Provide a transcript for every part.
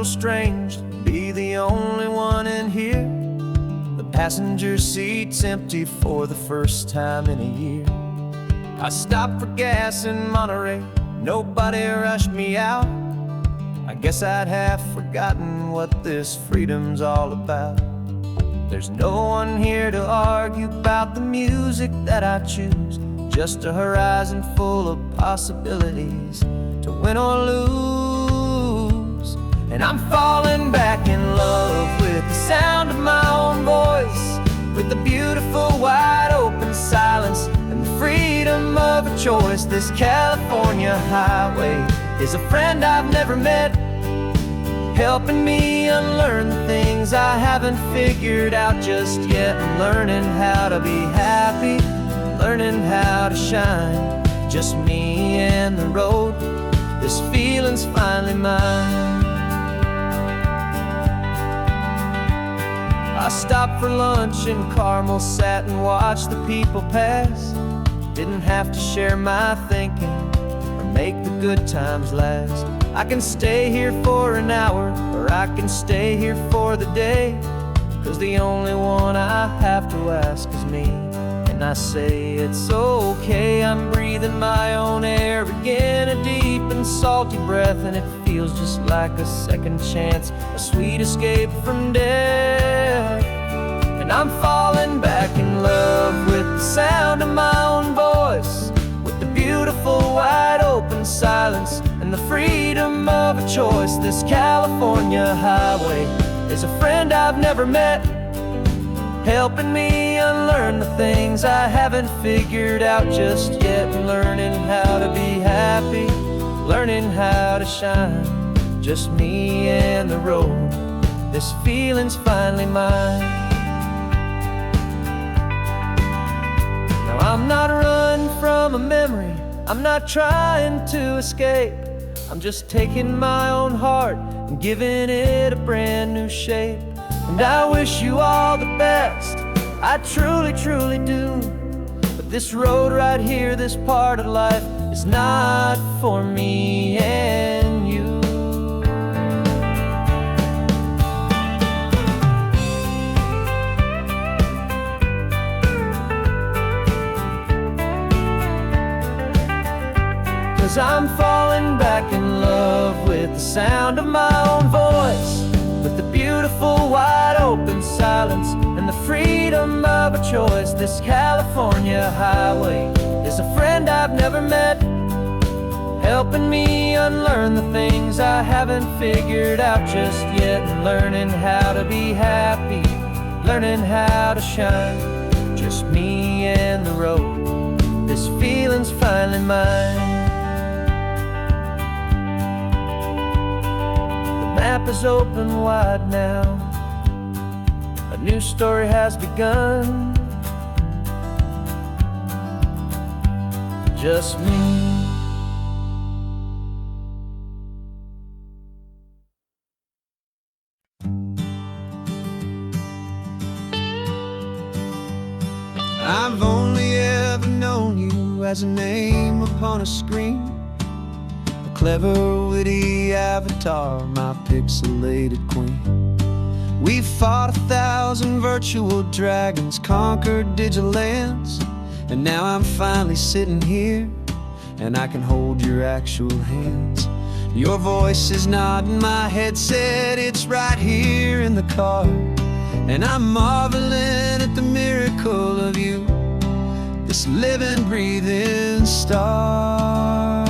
little strange to be the only one in here. The passenger seat's empty for the first time in a year. I stopped for gas in Monterey, nobody rushed me out. I guess I'd have forgotten what this freedom's all about. There's no one here to argue about the music that I choose, just a horizon full of possibilities to win or lose. And I'm falling back in love with the sound of my own voice, with the beautiful wide open silence and the freedom of a choice. This California highway is a friend I've never met, helping me unlearn the things I haven't figured out just yet. I'm learning how to be happy, learning how to shine, just me and the road. This feeling's finally mine. I stopped for lunch in Carmel, sat and watched the people pass. Didn't have to share my thinking or make the good times last. I can stay here for an hour, or I can stay here for the day, 'cause the only one I have to ask is me. And I say it's okay, I'm breathing my own air again, a deep and salty breath, and it feels just like a second chance, a sweet escape from death. And I'm falling back in love with the sound of my own voice, with the beautiful wide open silence and the freedom of a choice. This California highway is a friend I've never met, helping me unlearn the things I haven't figured out just yet. Learning how to be happy, learning how to shine, just me and the road. This feeling's finally mine. Now I'm not running from a memory, I'm not trying to escape. I'm just taking my own heart and giving it a brand new shape. And I wish you all the best, I truly, truly do. But this road right here, this part of life, is not for me and you. Cause I'm falling back in love with the sound of my own voice, with the beautiful wide open silence and the freedom of a choice. This California highway is a friend I've never met, helping me unlearn the things I haven't figured out just yet. And learning how to be happy, learning how to shine, just me and the road. This feeling's finally mine. The map is open wide now, a new story has begun, just me. I've only ever known you as a name upon a screen, a clever, witty avatar, my pixelated queen. We've fought 1,000 virtual dragons, conquered digital lands, and now I'm finally sitting here, and I can hold your actual hands. Your voice is not in my headset, it's right here in the car, and I'm marveling at the miracle of you, this living, breathing star.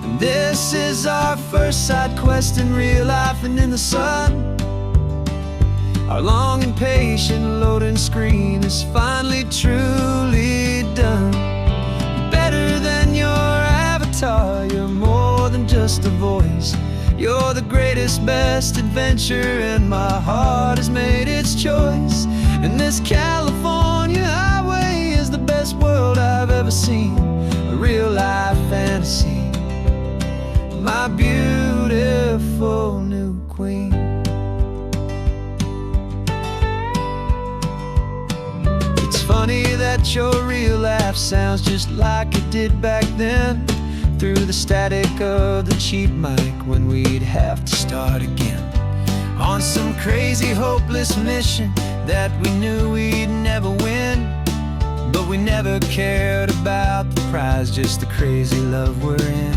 And this is our first side quest in real life and in the sun. Our long and patient loading screen is finally truly done. Better than your avatar, you're more than just a voice. You're the greatest, best adventure, and my heart has made its choice. And this California highway is the best world I've ever seen, a real-life fantasy, my beautiful new queen. It's funny that your real life sounds just like it did back then. through the static of the cheap mic when we'd have to start again on some crazy hopeless mission that we knew we'd never win. But we never cared about the prize, just the crazy love we're in.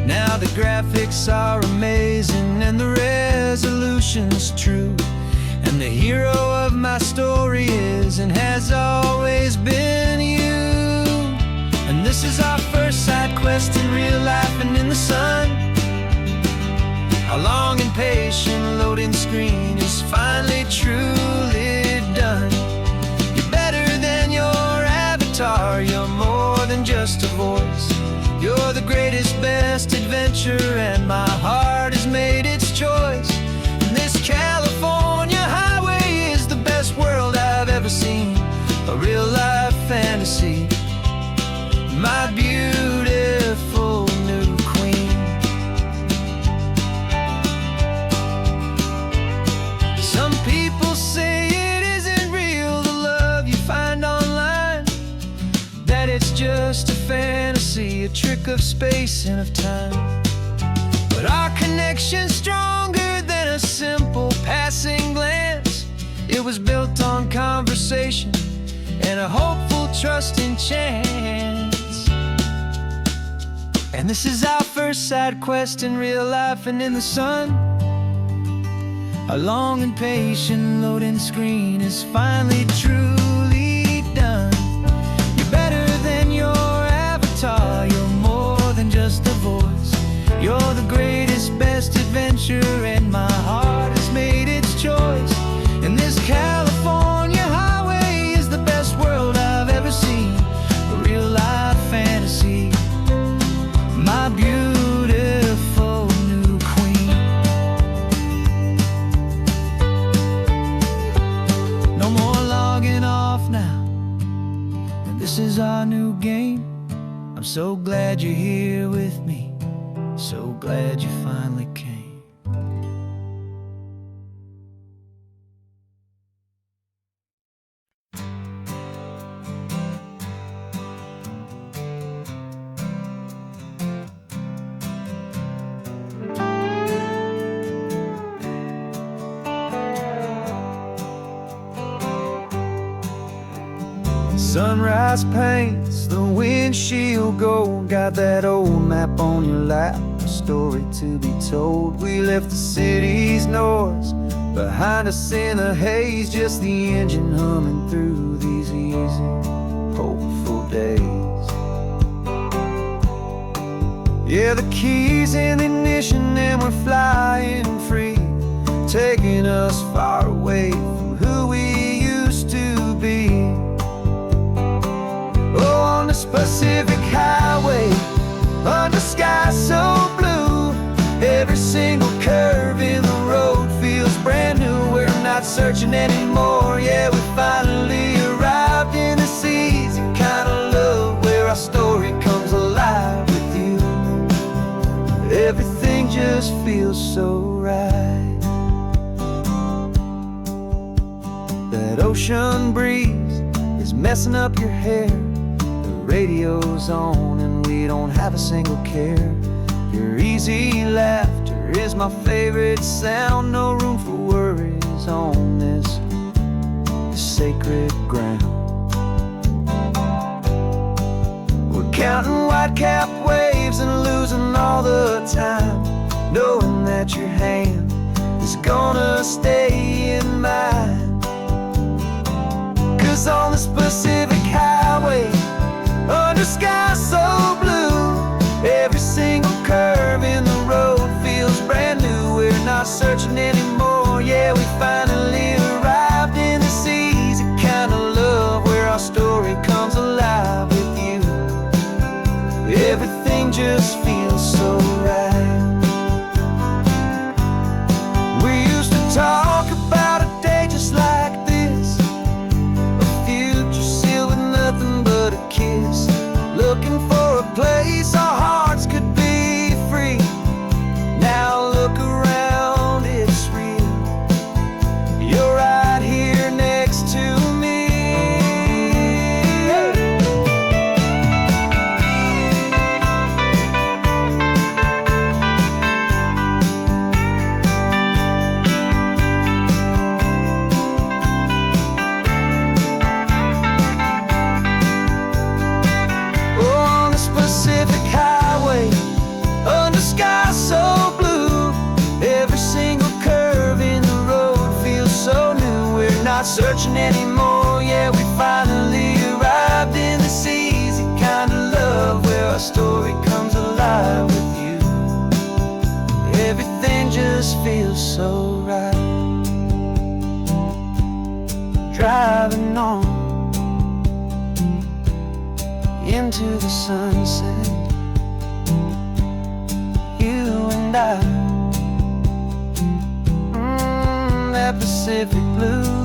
Now the graphics are amazing and the resolution's true, and the hero of my story is and has always been you. And this is our first side quest in real life and in the sun. Our long and patient loading screen is finally truly done. You're better than your avatar, you're more than just a voice. You're the greatest, best adventure, and my heart has made its choice. And this California highway is the best world I've ever seen, a real life fantasy, my beautiful new queen. Some people say it isn't real, the love you find online, that it's just a fantasy, a trick of space and of time. But our connection's stronger than a simple passing glance. It was built on conversation and a hopeful, trusting chance. And this is our first side quest in real life and in the sun. Our long and patient loading screen is finally truly done. You're better than your avatar, you're more than just a voice. You're the greatest, best adventure, and my heart has made its choice. And this California highway is the best world I've ever seen, a real life fantasy, my beautiful new queen. No more logging off now, and this is our new game. I'm so glad you're here with me, so glad you finally came. Sunrise paints the windshield gold, got that old map on your lap, a story to be told. We left the city's noise behind us in the haze, just the engine humming through these easy, hopeful days. Yeah, the keys in the ignition and we're flying free, taking us far away from who we used to be. Oh, on this Pacific highway, under sky so blue, every single curve in the road feels brand new. We're not searching anymore, yeah, we finally arrived in this easy kind of love where our story comes alive with you. Everything just feels so right. That ocean breeze is messing up your hair, radio's on and we don't have a single care. Your easy laughter is my favorite sound, no room for worries on this sacred ground. We're counting white-capped waves and losing all the time, knowing that your hand is gonna stay in mine. 'Cause on this Pacific highway, under sky so blue, every single curve in the road feels brand new. We're not searching anymore, yeah, we finally arrived in this easy kind of love where our story comes alive with you. Everything just feels so right. We used to talk about a day just like this, a future city not searching anymore. Yeah, we finally arrived in this easy kind of love where our story comes alive with you. Everything just feels so right. Driving on into the sunset, you and I, that Pacific blue.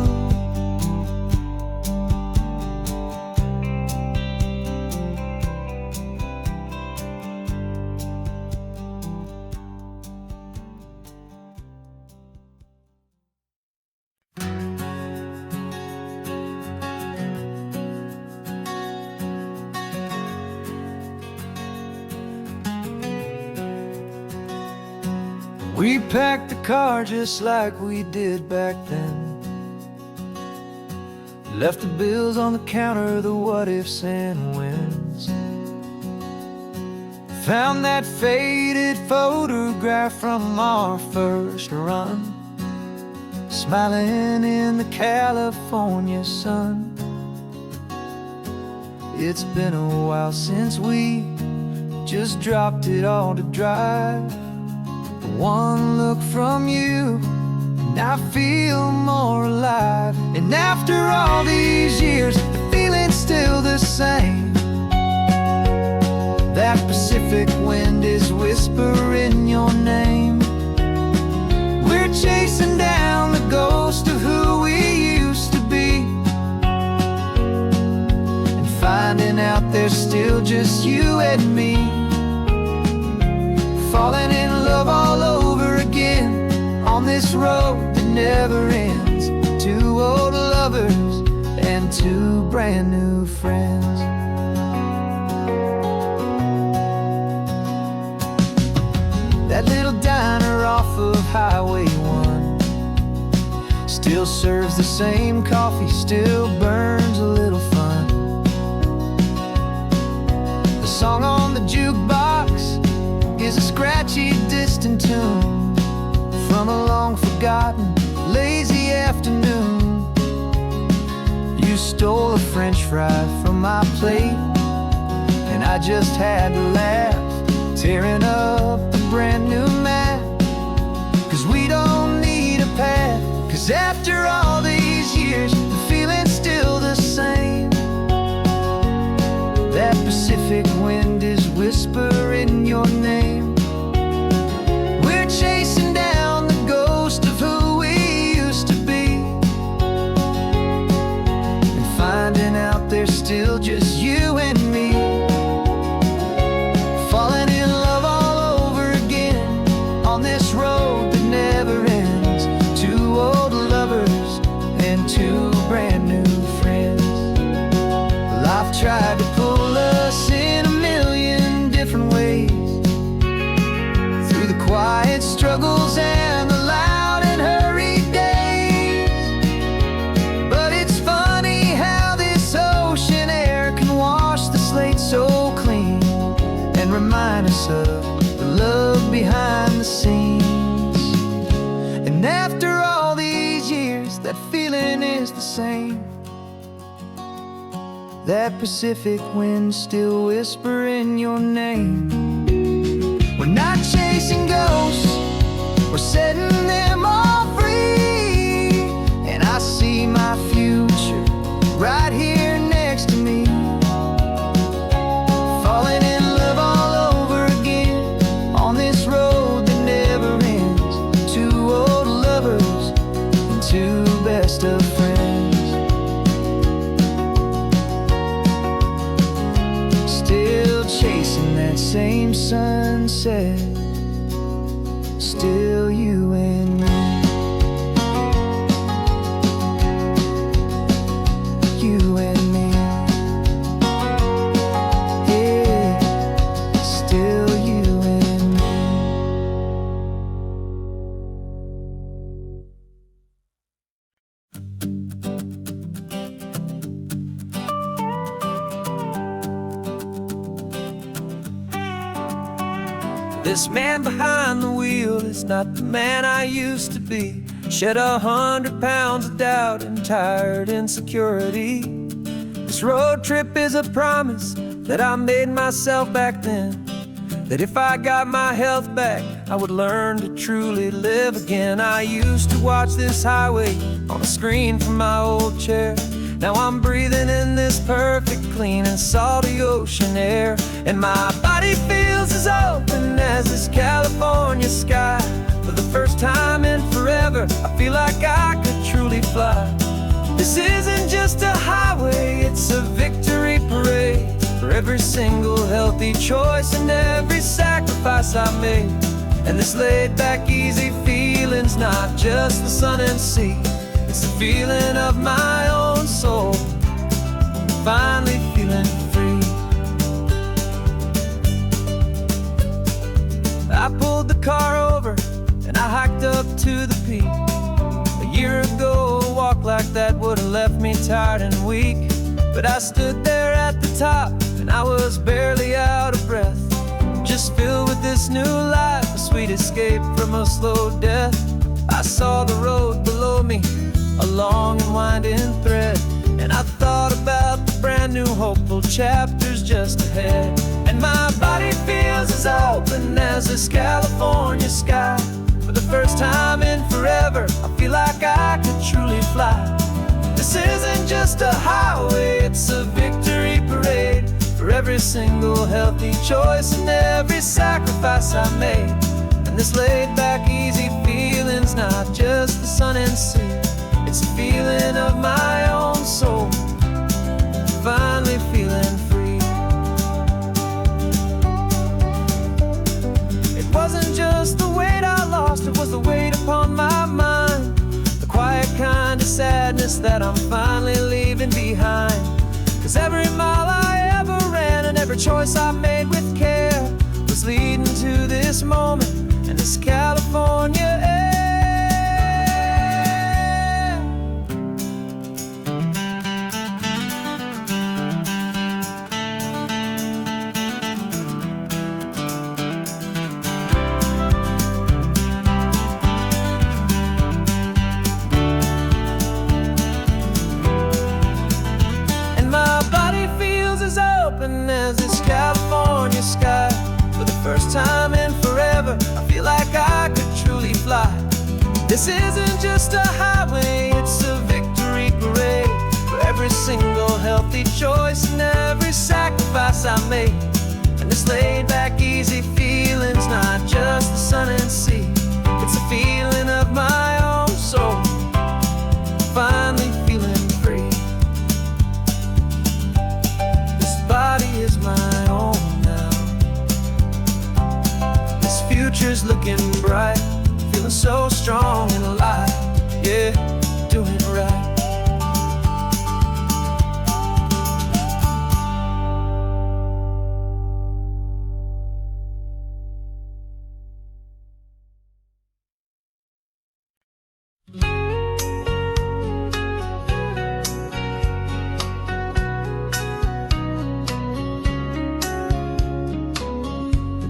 We packed the car just like we did back then. Left the bills on the counter, the what-ifs and whens. Found that faded photograph from our first run, smiling in the California sun. It's been a while since we just dropped it all to drive. One look from you, and I feel more alive. And after all these years, the feeling's still the same. That Pacific wind is whispering your name. We're chasing down the ghost of who we used to be, and finding out there's still just you and me. Falling in love all over again on this road that never ends. Two old lovers and two brand new friends. That little diner off of Highway 1 still serves the same coffee, still burns a little fun. The song on the jukebox is a scratchy, distant tune from a long-forgotten, lazy afternoon. You stole a French fry from my plate, and I just had to laugh, tearing up a brand new map. 'Cause we don't need a path, 'cause after all these years, the feeling's still the same. That Pacific wind is whispering your name. We're chasing down the ghost of who we used to be, and finding out there's still just you and me. Falling in love all over again on this road that never ends. Two old lovers and two brand new friends. Life tried to pull us in a million different ways, through the quiet struggles and the loud and hurried days. But it's funny how this ocean air can wash the slate so clean, and remind us of the love behind the scenes. And after all these years, that feeling is the same. That Pacific wind still whispering your name. We're not chasing ghosts, we're setting them all free. And I see my future right here next to me. Falling in love all over again on this road that never ends. Two old lovers and two best of friends. Still chasing that same sunset, still you and me. You and me. Yeah, still you and me. This man behind the wheel is not the man I used to be. Shed 100 pounds of doubt and tired insecurity. This road trip is a promise that I made myself back then, that if I got my health back, I would learn to truly live again. I used to watch this highway on a screen from my old chair. Now I'm breathing in this perfect, clean and salty ocean air. And my body feels as open as this California sky. For the first time in forever, I feel like I could truly fly. This isn't just a highway, it's a victory parade. For every single healthy choice and every sacrifice I made. And this laid back easy feeling's not just the sun and sea, it's the feeling of my own soul, finally feeling free. I pulled the car over and I hiked up to the peak. A year ago, a walk like that would have left me tired and weak. But I stood there at the top and I was barely out of breath, just filled with this new life, a sweet escape from a slow death. I saw the road below me, a long and winding thread, and I thought about the brand new hopeful chapters just ahead. And my body feels as open as this California sky. For the first time in forever, I feel like I could truly fly. This isn't just a highway, it's a victory parade. For every single healthy choice and every sacrifice I made. And this laid back easy feeling's not just the sun and sea, it's a feeling of my own soul, finally feeling free. It wasn't just the weight I lost, it was the weight upon my mind. The quiet kind of sadness that I'm finally leaving behind. 'Cause every mile I ever ran and every choice I made with care was leading to this moment and this California air. As this California sky. For the first time in forever, I feel like I could truly fly. This isn't just a highway, it's a victory parade. For every single healthy choice and every sacrifice I made. And this laid back easy feeling's not just the sun and sea, it's a feeling of my own soul, finally feeling free. Body is my own now. This future's looking bright, feeling so strong and alive. Yeah, doing it right.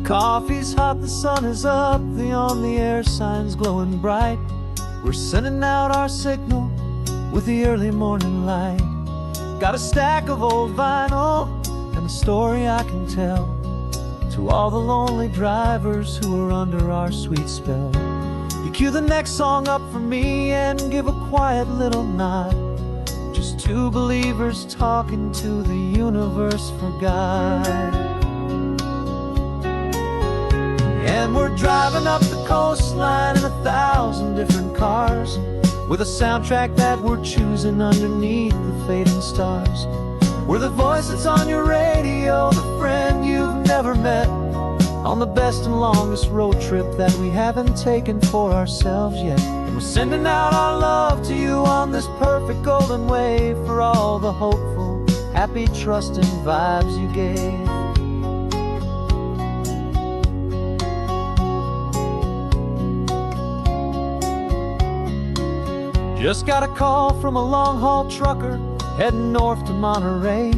Coffee's hot, the sun is up, the on-the-air sign's glowing bright. We're sending out our signal with the early morning light. Got a stack of old vinyl and a story I can tell to all the lonely drivers who are under our sweet spell. You cue the next song up for me and give a quiet little nod. Just two believers talking to the universe for God. And we're driving up the coastline in 1,000 different cars, with a soundtrack that we're choosing underneath the fading stars. We're the voice that's on your radio, the friend you've never met, on the best and longest road trip that we haven't taken for ourselves yet. And we're sending out our love to you on this perfect golden wave, for all the hopeful, happy, trusting vibes you gave. Just got a call from a long-haul trucker heading north to Monterey.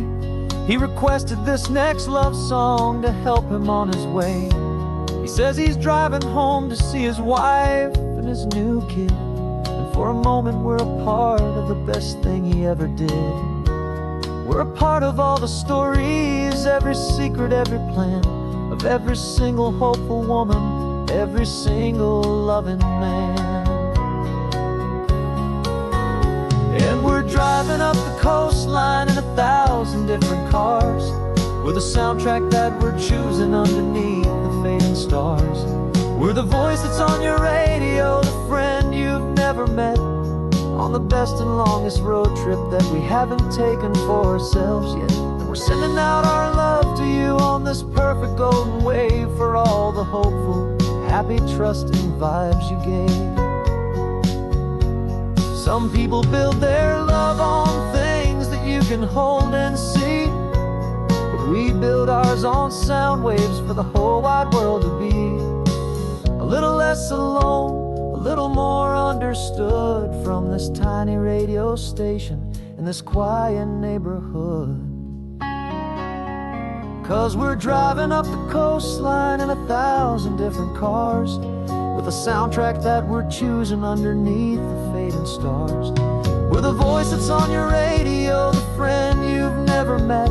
He requested this next love song to help him on his way. He says he's driving home to see his wife and his new kid. For a moment we're a part of the best thing he ever did. We're a part of all the stories, every secret, every plan, of every single hopeful woman, every single loving man. And we're driving up the coastline in 1,000 different cars, with a soundtrack that we're choosing underneath the fading stars. We're the voice that's on your radio, the friend you've never met, on the best and longest road trip that we haven't taken for ourselves yet. And we're sending out our love to you on this perfect golden wave, for all the hopeful, happy, trusting vibes you gave. Some people build their love on things that you can hold and see, but we build ours on sound waves for the whole wide world to be a little less alone, a little more understood, from this tiny radio station in this quiet neighborhood. 'Cause we're driving up the coastline in 1,000 different cars, with a soundtrack that we're choosing underneath the fading stars. We're the voice that's on your radio, the friend you've never met,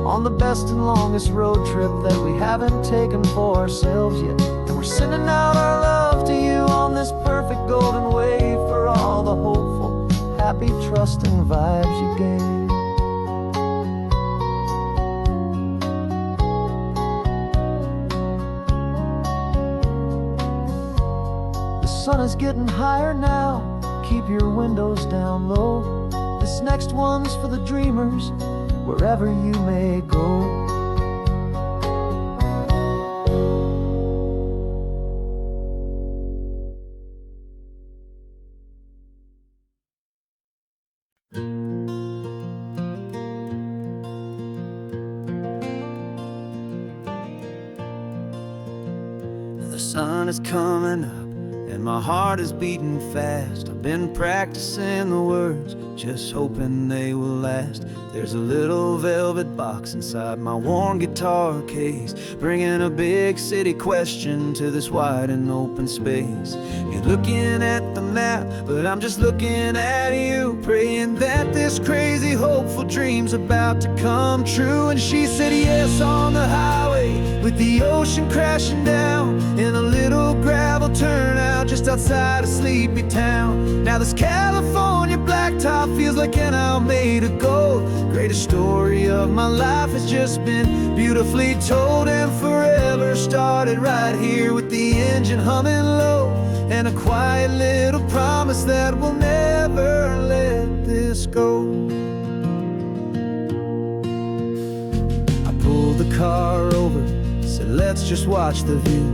on the best and longest road trip that we haven't taken for ourselves yet. And we're sending out our love to you on this perfect golden wave, for all the hopeful, happy, trusting vibes you gave. The sun is getting higher now, keep your windows down low. This next one's for the dreamers, wherever you may go. The sun is coming up and my heart is beating fast. I've been practicing the words, just hoping they will last. There's a little velvet box inside my worn guitar case, bringing a big city question to this wide and open space. You're looking at the map, but I'm just looking at you, praying that this crazy hopeful dream's about to come true. And she said yes on the highway, with the ocean crashing down, in a little gravel turnout just outside a sleepy town. Now this California blacktop feels like an isle made of gold. Greatest story of my life has just been beautifully told, and forever started right here with the engine humming low, and a quiet little promise that we'll never let this go. I pulled the car over, said let's just watch the view.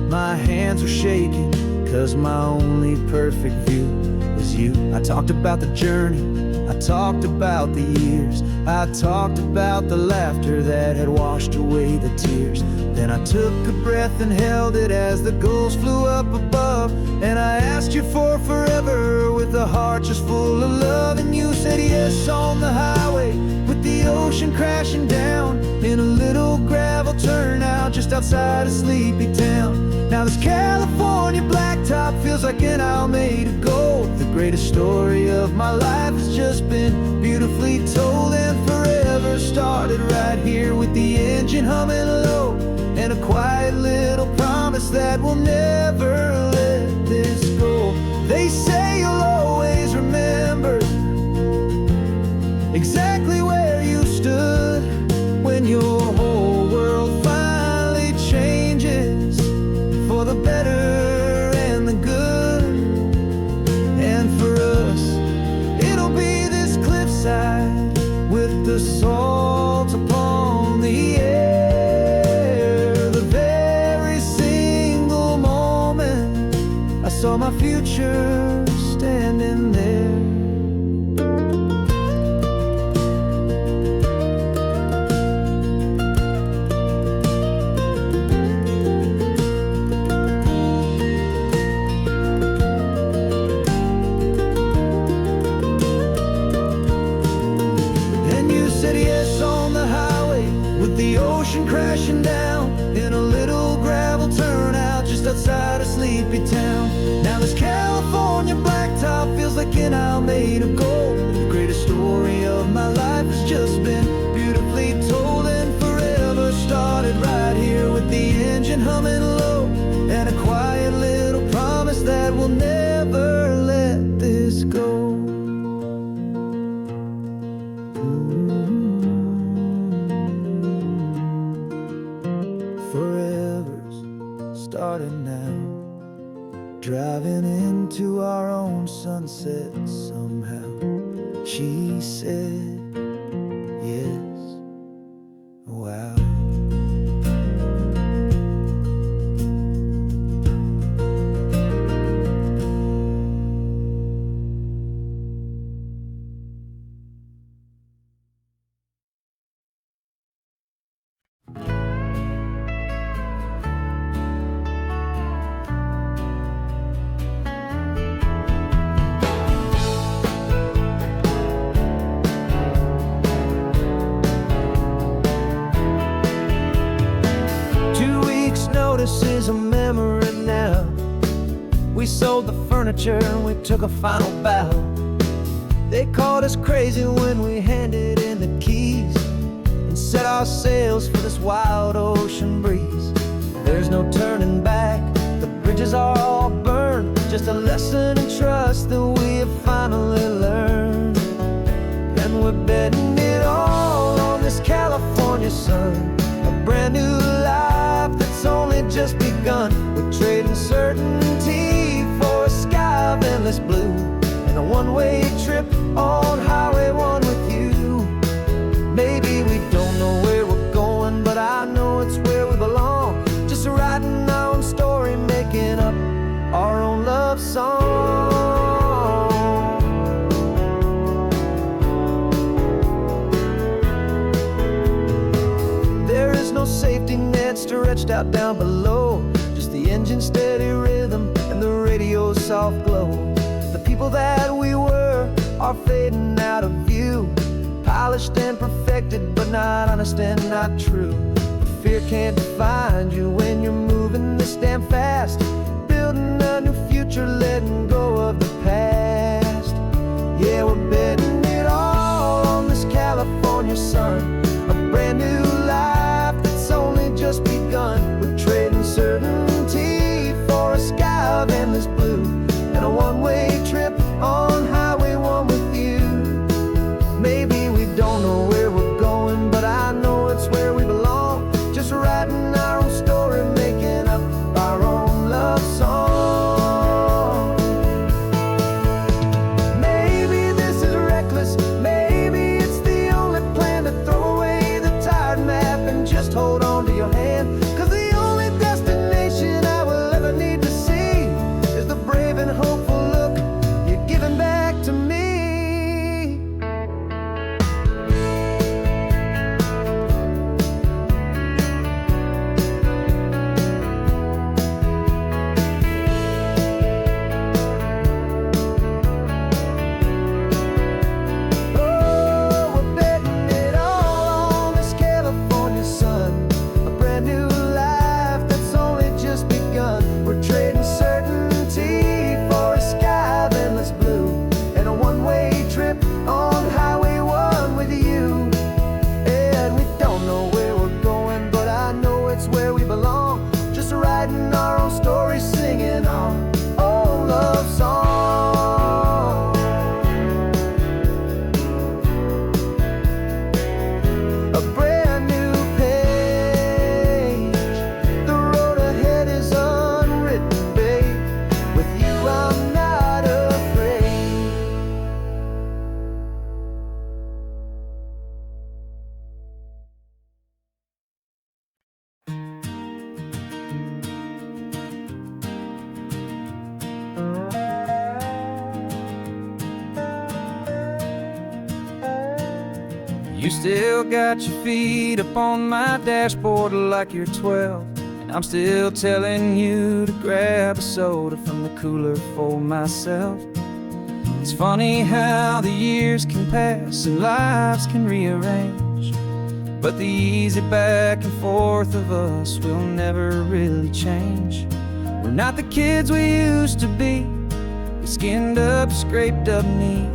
My hands were shaking, 'cause my only perfect view was you. I talked about the journey, I talked about the years, I talked about the laughter that had washed away the tears. Then I took a breath and held it as the gulls flew up above, and I asked you for forever with a heart just full of love. And you said yes on the highway, with the ocean crashing down, in a little gravel turnout just outside a sleepy town. Now this California blacktop feels like an isle made of gold. The greatest story of my life has just been beautifully told, and forever started right here with the engine humming low, and a quiet little promise that we'll never let this go. They say you'll always remember exactly where you stood when your whole world finally changes for the better and the good. And for us, it'll be this cliffside with the salt upon the air. The very single moment I saw my future standing there. Crashing down in a little gravel turnout just outside a sleepy town. Now this California blacktop thinking I'll made of gold. The greatest story of my life has just been beautifully told, and forever started right here with the engine humming low, and a quiet little promise that we'll never let this go. Forever's starting now, driving into our own sunset somehow. She said, yes, wow. This is a memory now. We sold the furniture and we took a final bow. They called us crazy when we handed in the keys and set our sails for this wild ocean breeze. There's no turning back, the bridges are all burned, just a lesson in trust that we have finally learned. And we're betting it all on this California sun, a brand new life that's only just begun. We're trading certainty for a sky of endless blue, and a one-way trip on Highway 1 with you. Maybe we don't know where we're going, but I know it's where we belong. Just writing our own story, making up our own love song. There is no safety net stretched out down below, just the engine's steady rhythm and the radio's soft glow. The people that we were are fading out of view, polished and perfected, but not honest and not true. Fear can't define you when you're moving this damn fast, building a new future, letting go of the past. Yeah, we're betting it all on this California sun, a brand new life that's only just begun. We're trading certainty for a sky of endless blue, and a one-way trip on Highway 1 with you. Maybe we don't know where we're going, but I know it's where we belong. Just writing our own story, making up our own love song. Maybe this is reckless, maybe it's the only plan to throw away the tired map and just hold on to your hand. 'Cause the only destination I will ever need to see is the brave and hopeful look you're giving back to me. You still got your feet up on my dashboard like you're 12, and I'm still telling you to grab a soda from the cooler for myself. It's funny how the years can pass and lives can rearrange, but the easy back and forth of us will never really change. We're not the kids we used to be, with skinned up, scraped up knees.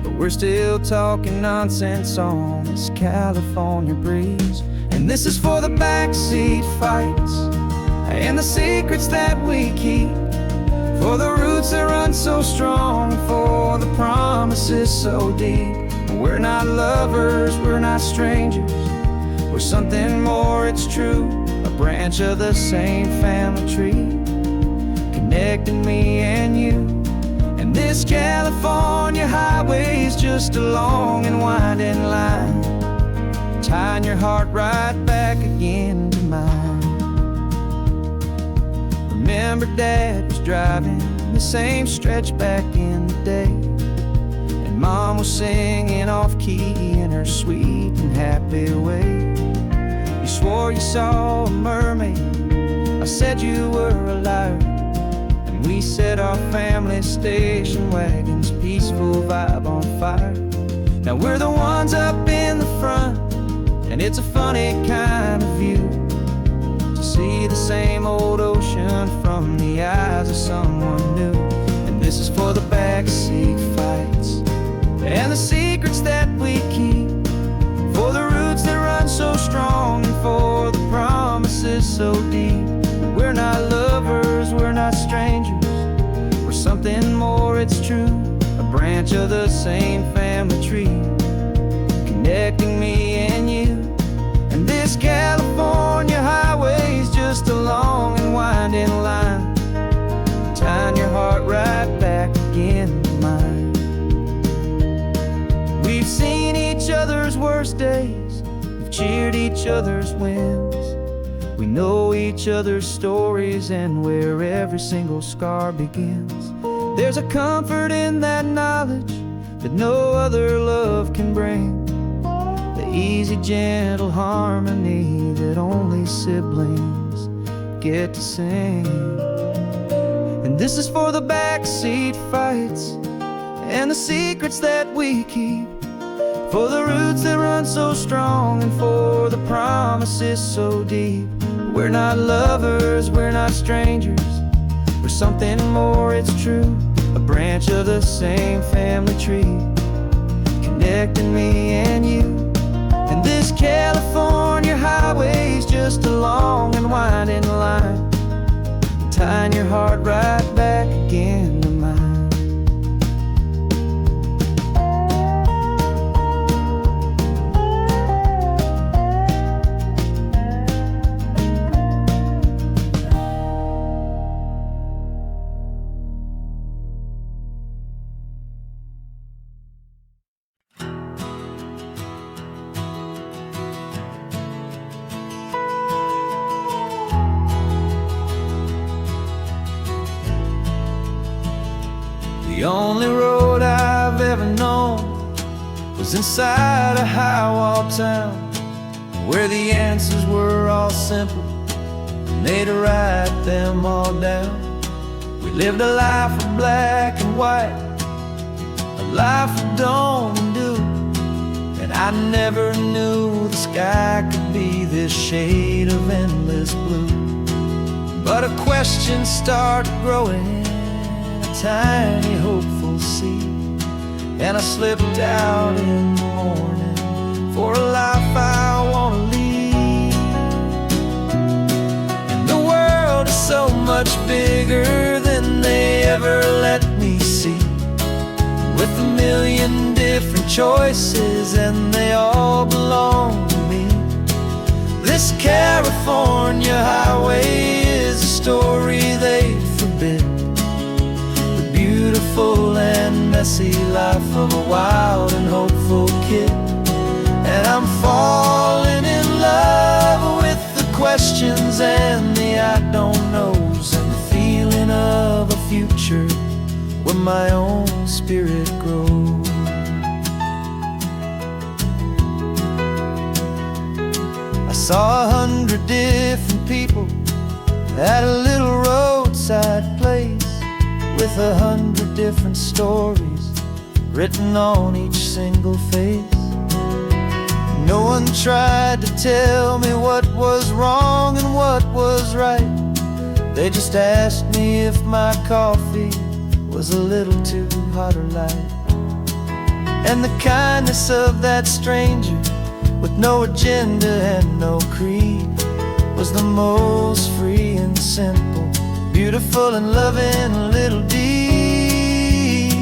But we're still talking nonsense on this California breeze. And this is for the backseat fights and the secrets that we keep, for the roots that run so strong, for the promises so deep. We're not lovers, we're not strangers, we're something more, it's true. A branch of the same family tree, connecting me and you. And this California highway is just a long and winding line, tying your heart right back again to mine. Remember Dad was driving the same stretch back in the day, and Mom was singing off-key in her sweet and happy way. You swore you saw a mermaid, I said you were a liar, and we set our family station wagon's peaceful vibe on fire. Now we're the ones up in the front, and it's a funny kind of view to see the same old ocean from the eyes of someone new. And this is for the backseat fights and the secrets that we keep, for the roots that run so strong, and for the promises so deep. We're not lovers, we're not strangers, we're something more, it's true. A branch of the same family tree, connecting me and you. And this California highway is just a long and winding line, tying your heart right back again to mine. We've seen each other's worst days, we've cheered each other's wins. We know each other's stories and where every single scar begins. There's a comfort in that knowledge that no other love can bring, the easy, gentle harmony that only siblings get to sing. And this is for the backseat fights and the secrets that we keep, for the roots that run so strong, and for the promises so deep. We're not lovers, we're not strangers, we're something more, it's true. A branch of the same family tree, connecting me and you. And this California highway is just a long and winding line, tying your heart right back again to mine. The only road I've ever known was inside a high-wall town, where the answers were all simple and they'd write them all down. We lived a life of black and white, a life of dawn and dew, and I never knew the sky could be this shade of endless blue. But a question started growing, tiny hopeful seed, and I slipped out in the morning for a life I want to lead. And the world is so much bigger than they ever let me see, with a million different choices and they all belong to me. This California highway is a story they forbid, beautiful and messy life of a wild and hopeful kid. And I'm falling in love with the questions and the I don't knows, and the feeling of a future where my own spirit grows. I saw 100 different people at a little roadside place, with 100 different stories written on each single face. No one tried to tell me what was wrong and what was right. They just asked me if my coffee was a little too hot or light. And the kindness of that stranger, with no agenda and no creed, was the most free and simple, beautiful and loving little deed.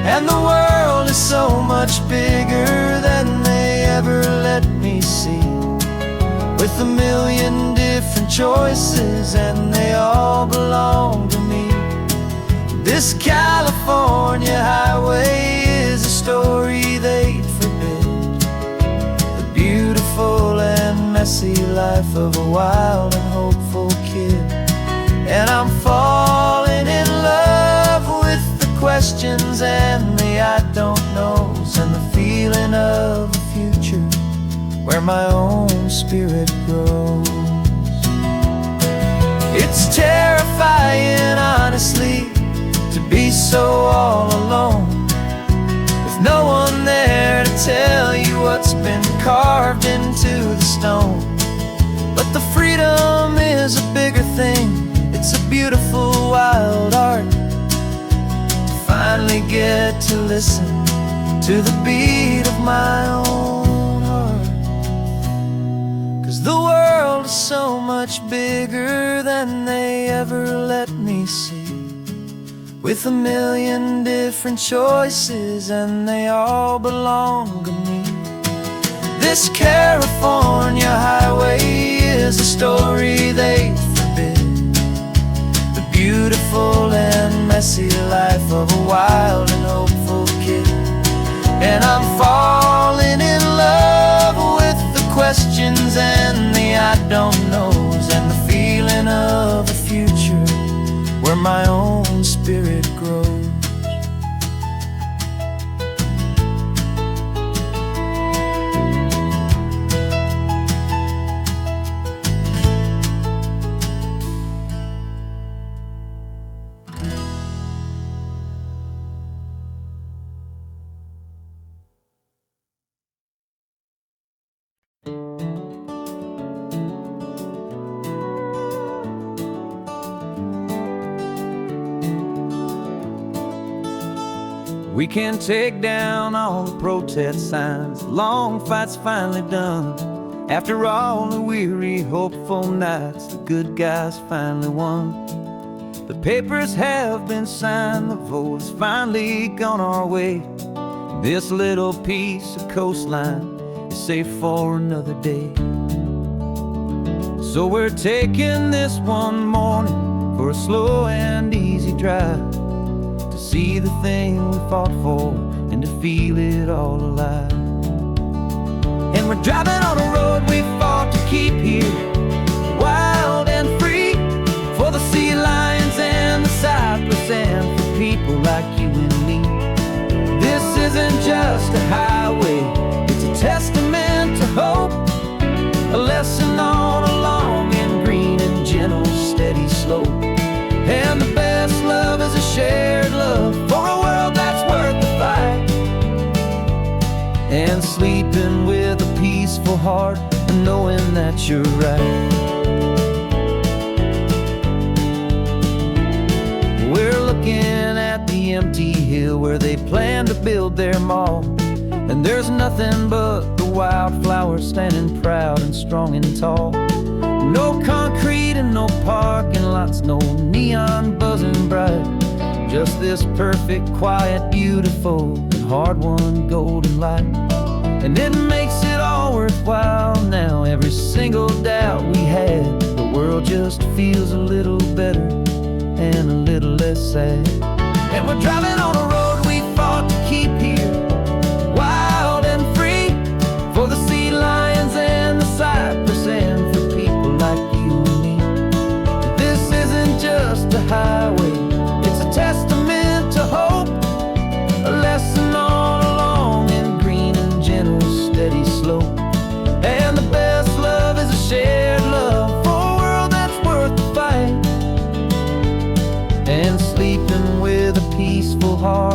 And the world is so much bigger than they ever let me see, with a million different choices and they all belong to me. This California highway is a story they'd forbid, the beautiful and messy life of a wild and hopeful kid. And I'm falling in love with the questions and the I don't knows, and the feeling of a future where my own spirit grows. It's terrifying, honestly, to be so all alone, with no one there to tell you what's been carved into the stone. But the freedom is a bigger thing. It's a beautiful wild art to finally get to listen to the beat of my own heart. 'Cause the world is so much bigger than they ever let me see, with a million different choices and they all belong to me. This California highway is a story they forbid, the beautiful and messy life of a wild and hopeful kid. And I'm falling in love with the questions and the I don't knows, and the feeling of a future where my own spirit grows. We can take down all the protest signs, long fight's finally done. After all the weary, hopeful nights, the good guys finally won. The papers have been signed, the vote has finally gone our way. This little piece of coastline is safe for another day. So we're taking this one morning for a slow and easy drive, to see the thing we fought for and to feel it all alive. And we're driving on a road we fought to keep here, wild and free, for the sea lions and the cypress and for people like you and me. This isn't just a highway, it's a testament to hope, a lesson on a long and green and gentle steady slope. And the best love is a shared love for a world that's worth the fight, and sleeping with a peaceful heart and knowing that you're right. We're looking at the empty hill where they plan to build their mall, and there's nothing but the wildflowers standing proud and strong and tall. No concrete and no parking lots, no neon buzzing bright, just this perfect, quiet, beautiful, and hard-won golden light. And it makes it all worthwhile now, every single doubt we had. The world just feels a little better and a little less sad. And we're driving on a road we fought to keep here, wild and free, for the sea lions and the cypress and for people like you and me. This isn't just a highway, it's a testament to hope, a lesson on a long and green and gentle steady slope. And the best love is a shared love for a world that's worth the fight, and sleeping with a peaceful heart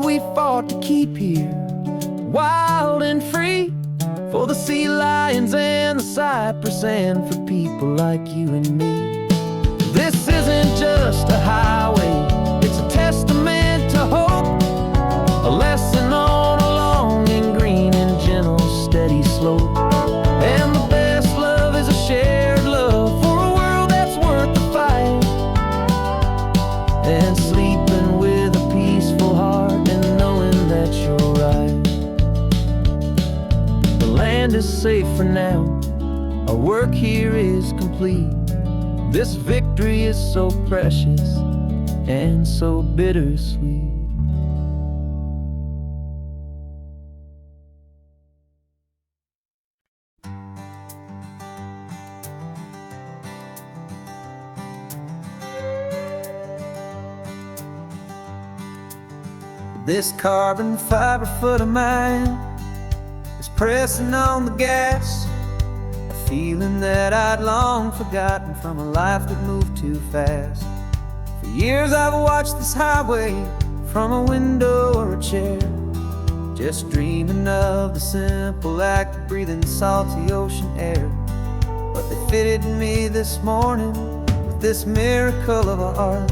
we fought to keep here, wild and free, for the sea lions and the cypress, and for people like you and me. This isn't just a highway, it's a testament to hope, a lesson on a long and green and gentle steady slope. And the best love is a shared love for a world that's worth the fight, and sleeping with a peaceful heart and knowing that you're right. The land is safe for now, our work here is complete. This victory is so precious and so bittersweet. This carbon fiber foot of mine is pressing on the gas, a feeling that I'd long forgotten from a life that moved too fast. For years I've watched this highway from a window or a chair, just dreaming of the simple act of breathing salty ocean air. But they fitted me this morning with this miracle of art,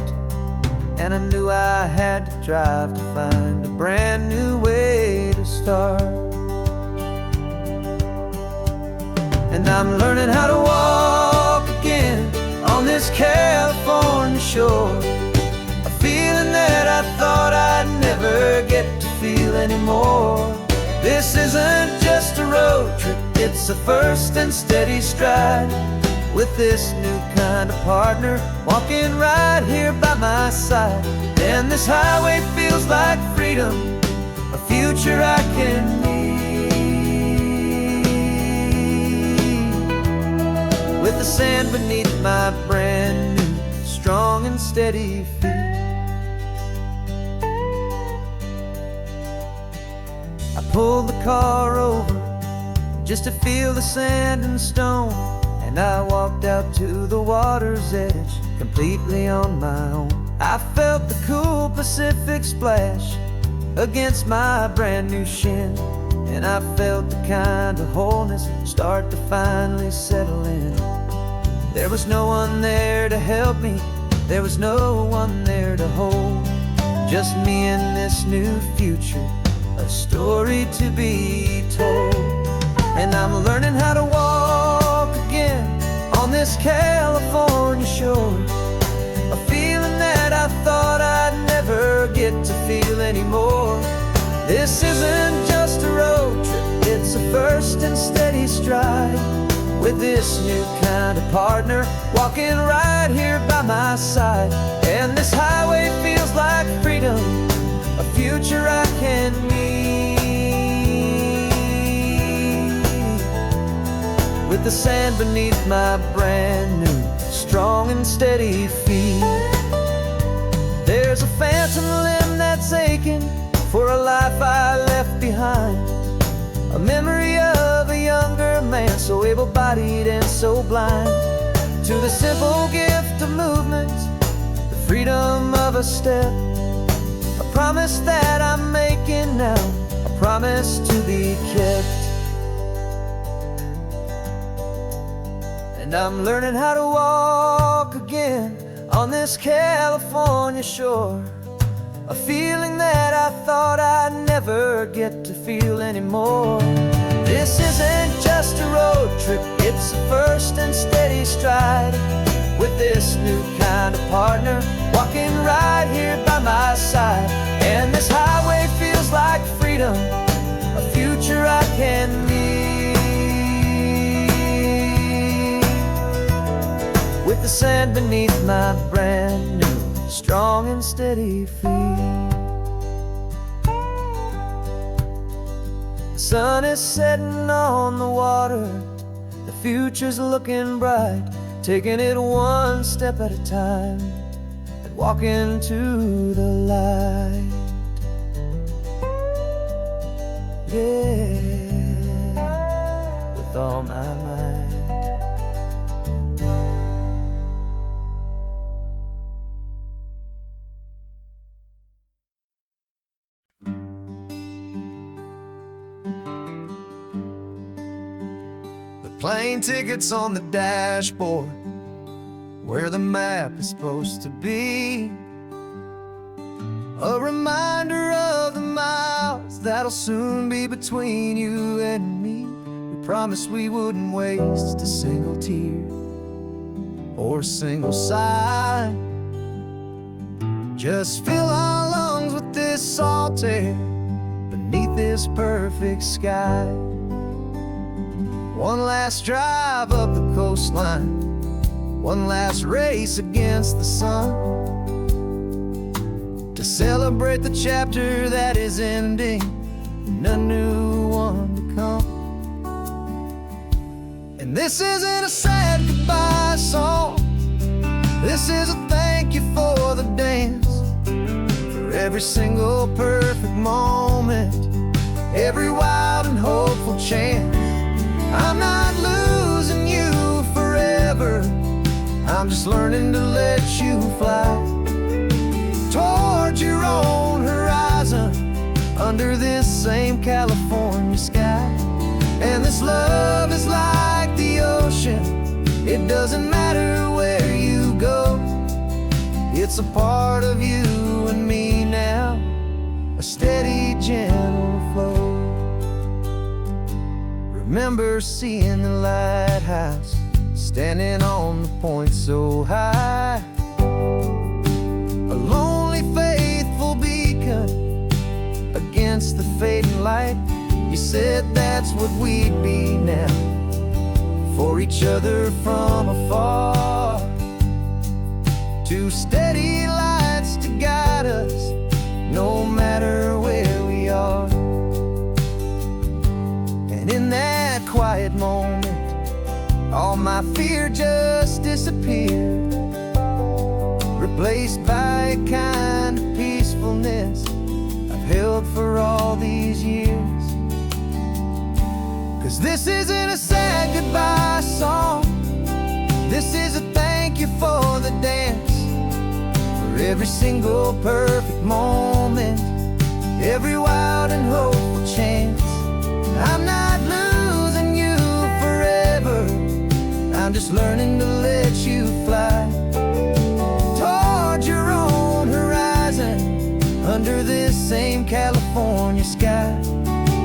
and I knew I had to drive to find a brand new way to start. And I'm learning how to walk again on this California shore, a feeling that I thought I'd never get to feel anymore. This isn't just a road trip, it's a first and steady stride, with this new kind of partner walking right here by my side. And this highway feels like freedom, a future I can need, with the sand beneath my brand new strong and steady feet. I pulled the car over just to feel the sand and stone, and I walked out to the water's edge completely on my own. I felt the cool Pacific splash against my brand new shin, and I felt the kind of wholeness start to finally settle in. There was no one there to help me, there was no one there to hold, just me and this new future, a story to be told. And I'm learning how to walk again on this California shore, a feeling that I thought I'd never get to feel anymore. This isn't just a road trip, it's a first and steady stride, with this new kind of partner walking right here by my side. And this highway feels like freedom, a future I can need, with the sand beneath my brand new strong and steady feet. There's a phantom limb that's aching for a life I left behind, a memory of a younger man, so able-bodied and so blind, to the simple gift of movement, the freedom of a step, a promise that I'm making now, a promise to be kept. And I'm learning how to walk again on this California shore, a feeling that I thought I'd never get to feel anymore. This isn't just a road trip, it's a first and steady stride, with this new kind of partner walking right here by my side. And this highway feels like freedom, a future I can need, with the sand beneath my brand new strong and steady feet. The sun is setting on the water, the future's looking bright, taking it one step at a time and walking to the light. Yeah, with all my might. plane tickets on the dashboard, where the map is supposed to be. A reminder of the miles that'll soon be between you and me. We promised we wouldn't waste a single tear or a single sigh. Just fill our lungs with this salt air beneath this perfect sky. One last drive up the coastline, one last race against the sun, to celebrate the chapter that is ending and a new one to come. And this isn't a sad goodbye song, this is a thank you for the dance, for every single perfect moment, every wild and hopeful chance. I'm not losing you forever, I'm just learning to let you fly towards your own horizon, under this same California sky. And this love is like the ocean, it doesn't matter where you go, it's a part of you and me now, a steady, gentle flow. Remember seeing the lighthouse, standing on the point so high, a lonely, faithful beacon against the fading light. You said that's what we'd be now, for each other from afar. Two steady lights to guide us, no matter where we are. And in that quiet moment, all my fear just disappeared, replaced by a kind of peacefulness I've held for all these years. 'Cause this isn't a sad goodbye song, this is a thank you for the dance, for every single perfect moment, every wild and hopeful chance. I'm not losing you forever, I'm just learning to let you fly towards your own horizon, under this same California sky.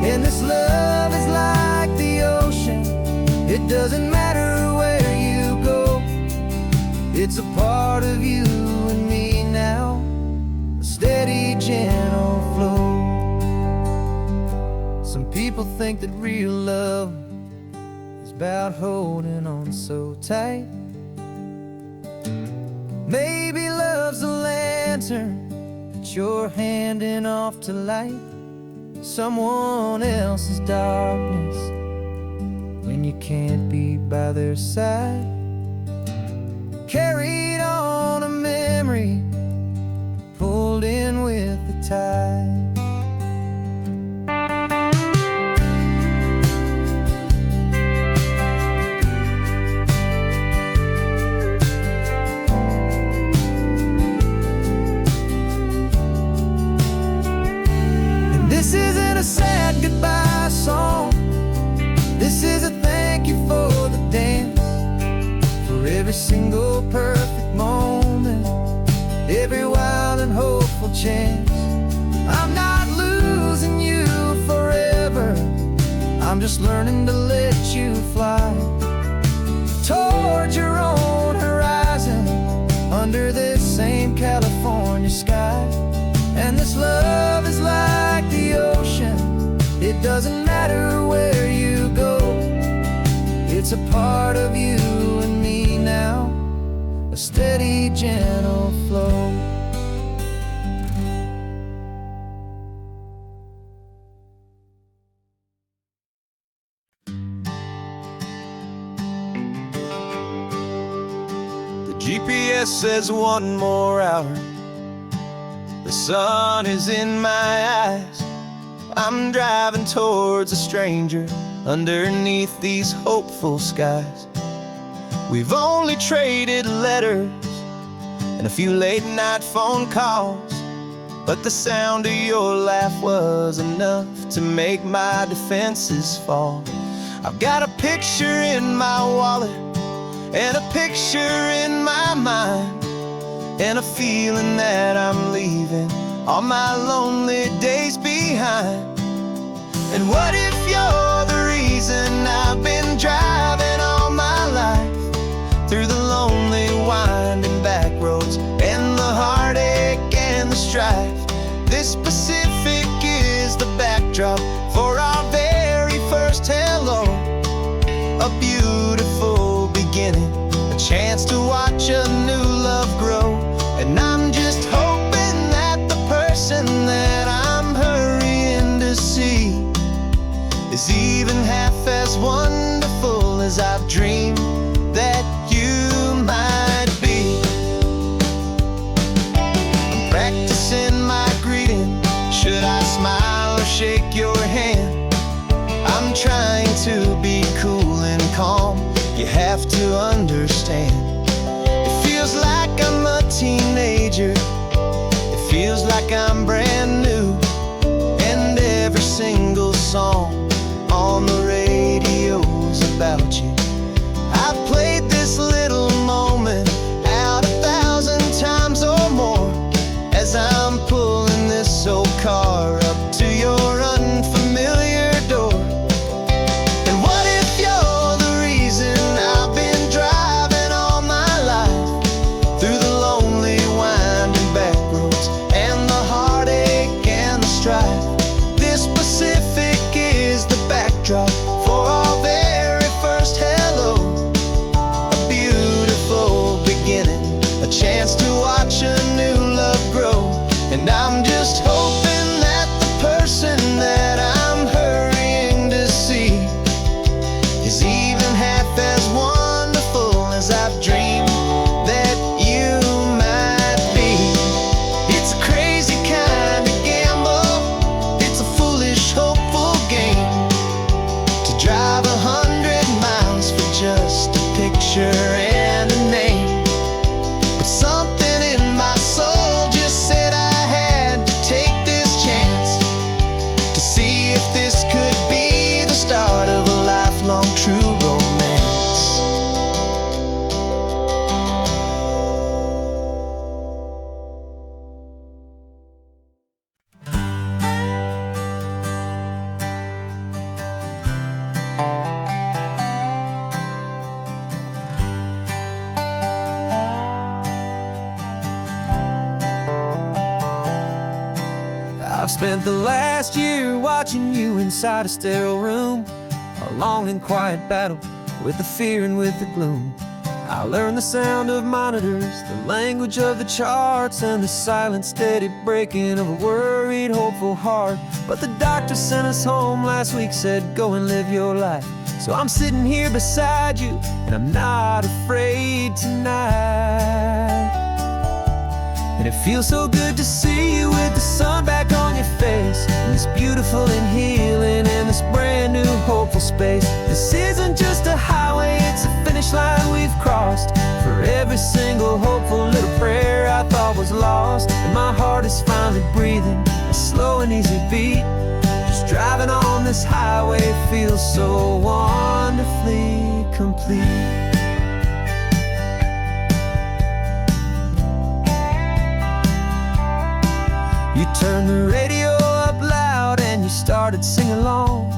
And this love is like the ocean, it doesn't matter where you go, it's a part of you and me now, a steady, gentle flow. Some people think that real love is about holding on so tight. Maybe love's a lantern that you're handing off to light someone else's darkness when you can't be by their side. Carried on a memory, pulled in with the tide. This isn't a sad goodbye song, this is a thank you for the dance, for every single perfect moment, every wild and hopeful chance. I'm not losing you forever, I'm just learning to let you fly towards your own horizon, under this same California sky. And this love is like the ocean, it doesn't matter where you go, it's a part of you and me now, a steady, gentle flow. The GPS says one more hour, the sun is in my eyes, I'm driving towards a stranger underneath these hopeful skies. We've only traded letters and a few late night phone calls, but the sound of your laugh was enough to make my defenses fall. I've got a picture in my wallet and a picture in my mind, and a feeling that I'm leaving all my lonely days behind. And what if you're the reason I've been driving all my life, through the lonely winding back roads and the heartache and the strife? This Pacific is the backdrop for our very first hello, a beautiful beginning, a chance to watch a new love grow. And I'm just hoping that the person that I'm hurrying to see is even half as wonderful as I've dreamed that you might be. I'm practicing my greeting. Should I smile or shake your hand? I'm trying to be cool and calm. You have to understand. It feels like I'm a teenager. It feels like I'm brand new. And every single song on the radio's about you. I've played this little moment out 1,000 times or more, as I'm pulling this old car up to your unfamiliar door. And what if you're the reason I've been driving all my life, through the lonely winding back roads and the heartache and the strife? This Pacific is the backdrop for our very first hello, a beautiful beginning, a chance to watch a new love grow. And I'm just hoping that the person that I'm hurrying to see is even half as wonderful as I've dreamed that you might be. It's a crazy kind of gamble, it's a foolish, hopeful game, to drive 100 miles for just a picture and a name. But something in my soul just said I had to take this chance, to see if this could be the start of a lifelong true romance. I've spent the last year watching you inside a sterile room, a long and quiet battle with the fear and with the gloom. I learned the sound of monitors, the language of the charts, and the silent, steady breaking of a worried, hopeful heart. But the doctor sent us home last week, said go and live your life. So I'm sitting here beside you, and I'm not afraid tonight. And it feels so good to see you with the sun back on your face, and this beautiful and healing in this brand new hopeful space. This isn't just a highway, it's a finish line we've crossed. For every single hopeful little prayer I thought was lost, and my heart is finally breathing a slow and easy beat. Just driving on this highway feels so wonderfully complete. You turned the radio up loud and you started singing along,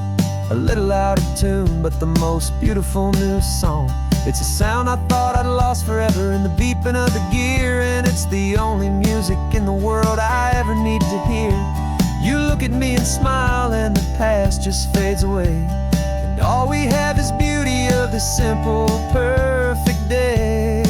a little out of tune, but the most beautiful new song. It's a sound I thought I'd lost forever in the beeping of the gear, and it's the only music in the world I ever need to hear. You look at me and smile, and the past just fades away, and all we have is beauty of this simple, perfect day.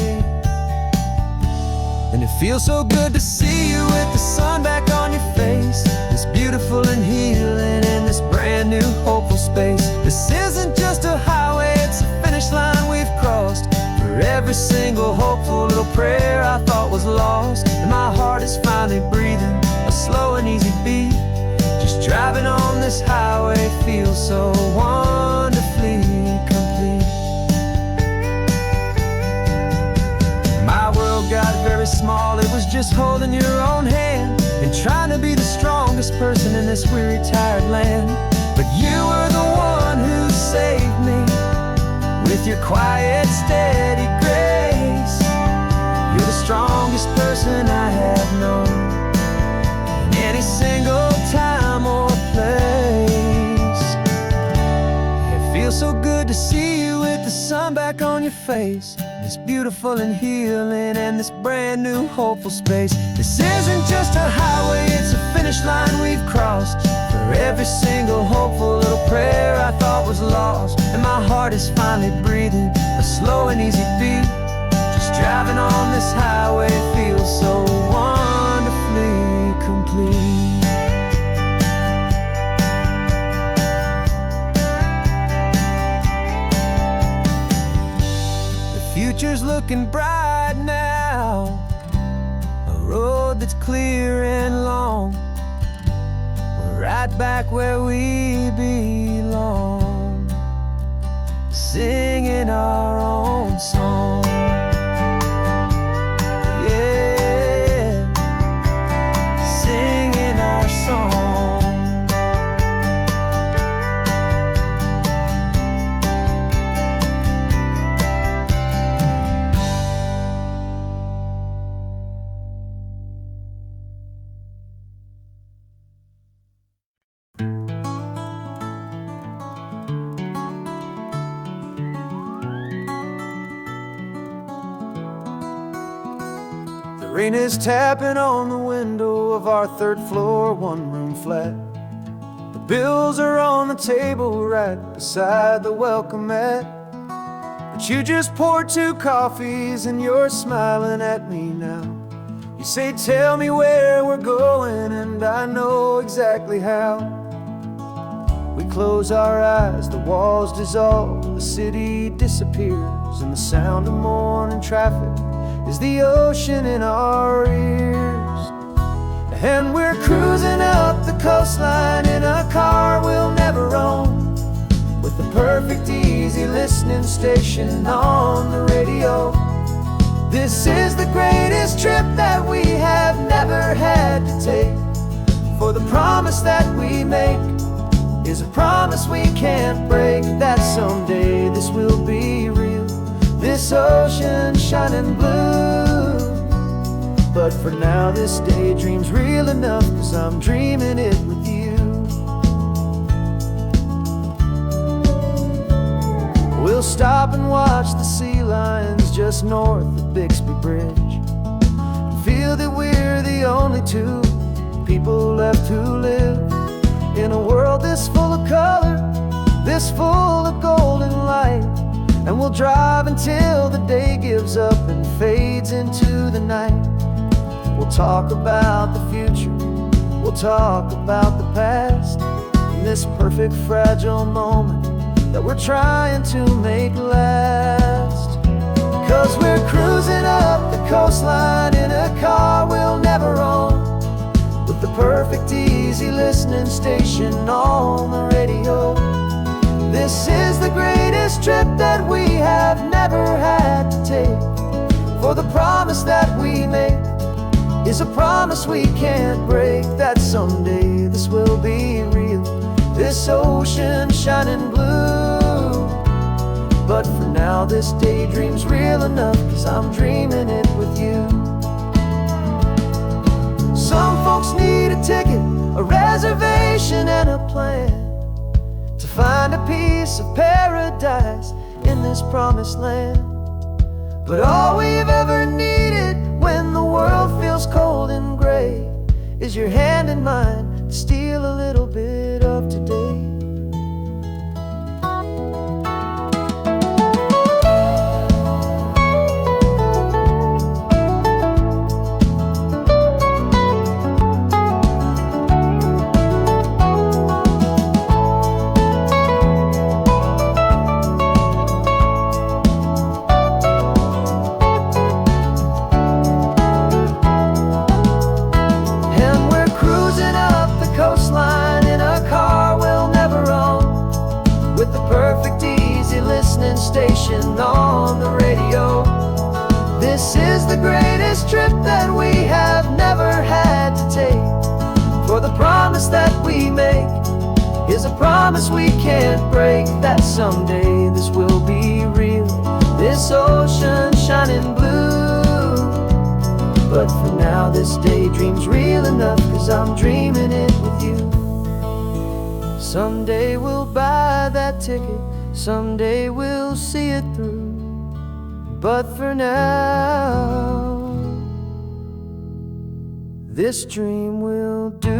And it feels so good to see you with the sun back on your face, this beautiful and healing in this brand new hopeful space. This isn't just a highway, it's a finish line we've crossed. For every single hopeful little prayer I thought was lost, and my heart is finally breathing a slow and easy beat. Just driving on this highway feels so wonderfully complete. My world got very small, it was just holding your own hand and trying to be the strongest person in this weary, tired land. But you were the one who saved me, With your quiet, steady grace, you're the strongest person I have known in any single time or place. It feels so good to see you with the sun back on your face. It's beautiful and healing, and this brand new hopeful space. This isn't just a highway, it's a finish line we've crossed. For every single hopeful little prayer I thought was lost, and my heart is finally breathing a slow and easy beat. Just driving on this highway feels so wonderfully complete. Future's looking bright now, a road that's clear and long. We're right back where we belong, singing our own song. Yeah, singing our song. Rain is tapping on the window of our third floor, one-room flat. The bills are on the table right beside the welcome mat. But you just poured 2 coffees and you're smiling at me now. You say, tell me where we're going, and I know exactly how. We close our eyes, the walls dissolve, the city disappears, and the sound of morning traffic is the ocean in our ears. And we're cruising up the coastline in a car we'll never own, with the perfect easy listening station on the radio. This is the greatest trip that we have never had to take, for the promise that we make is a promise we can't break, that someday this will be real, this ocean shining blue. But for now this daydream's real enough, 'cause I'm dreaming it with you. We'll stop and watch the sea lions just north of Bixby Bridge, and feel that we're the only 2 people left who live in a world this full of color, this full of golden light. And we'll drive until the day gives up and fades into the night. We'll talk about the future, we'll talk about the past, in this perfect fragile moment that we're trying to make last. 'Cause we're cruising up the coastline in a car we'll never own, with the perfect easy listening station on the radio. This is the greatest trip that we have never had to take, for the promise that we make is a promise we can't break, that someday this will be real, this ocean shining blue. But for now this daydream's real enough, 'cause I'm dreaming it with you. Some folks need a ticket, a reservation and a plan, to find a piece of paradise in this promised land. But all we've ever needed when the world feels cold and gray is your hand in mine to steal a little bit of today. Station on the radio. This is the greatest trip that we have never had to take, for the promise that we make is a promise we can't break, that someday this will be real. this ocean shining blue. But for now this daydream's real enough, 'cause I'm dreaming it with you. Someday we'll buy that ticket, someday we'll see it through. But for now, this dream will do.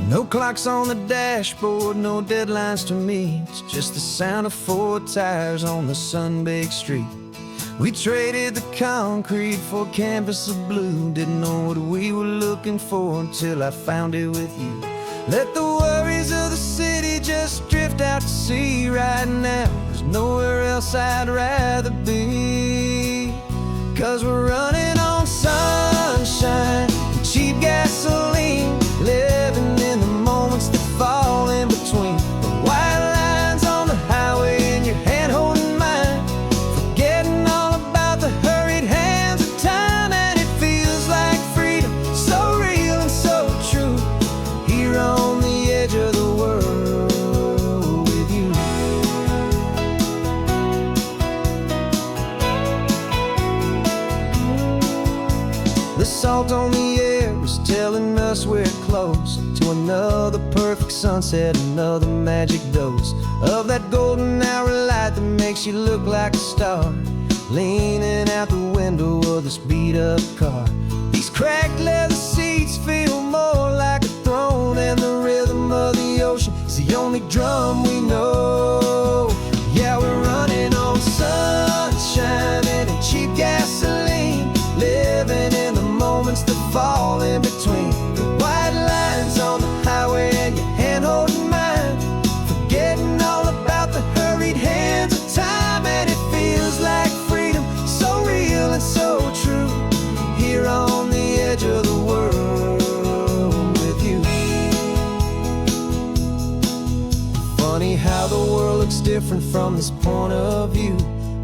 No clocks on the dashboard, no deadlines to meet. It's just the sound of 4 tires on the sun-baked street. We traded the concrete for a canvas of blue. Didn't know what we were looking for until I found it with you. Let the worries of the city just drift out to sea right now. There's nowhere else I'd rather be. 'Cause we're running on sunshine and cheap gasoline, living in the moments that fall in between. The white lines on the highway and your hand holding mine, forgetting all about the hurried hands of time. And it feels like freedom, so real and so true, here on the edge of the world with you. The salt on the air is telling us we're close to another perfect sunset, another magic dose of that golden hour light that makes you look like a star, leaning out the window of this beat-up car. These cracked leather seats feel more like a throne, and the rhythm of the ocean is the only drum we know. Yeah, we're running on sunshine and cheap gasoline, living in the moments that fall in between. The white lines on the highway and your hand holding mine, forgetting all about the hurried hands of time. And it feels like freedom, so real and so true, here on the edge of the world with you. Funny how the world looks different from this point of view.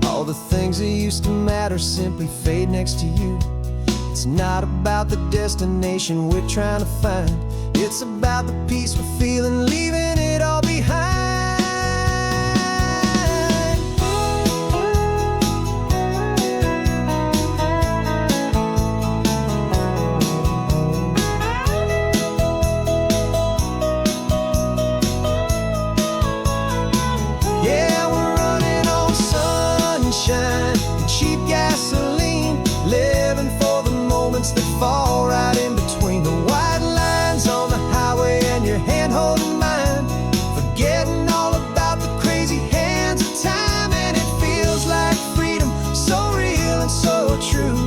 All the things that used to matter simply fade next to you. It's not about the destination we're trying to find, it's about the peace we're feeling, leaving it all behind. Yeah, we're running on sunshine and cheap gasoline, living for the moments that fall right in between. The white lines on the highway and your hand holding mine, forgetting all about the crazy hands of time. And it feels like freedom, so real and so true,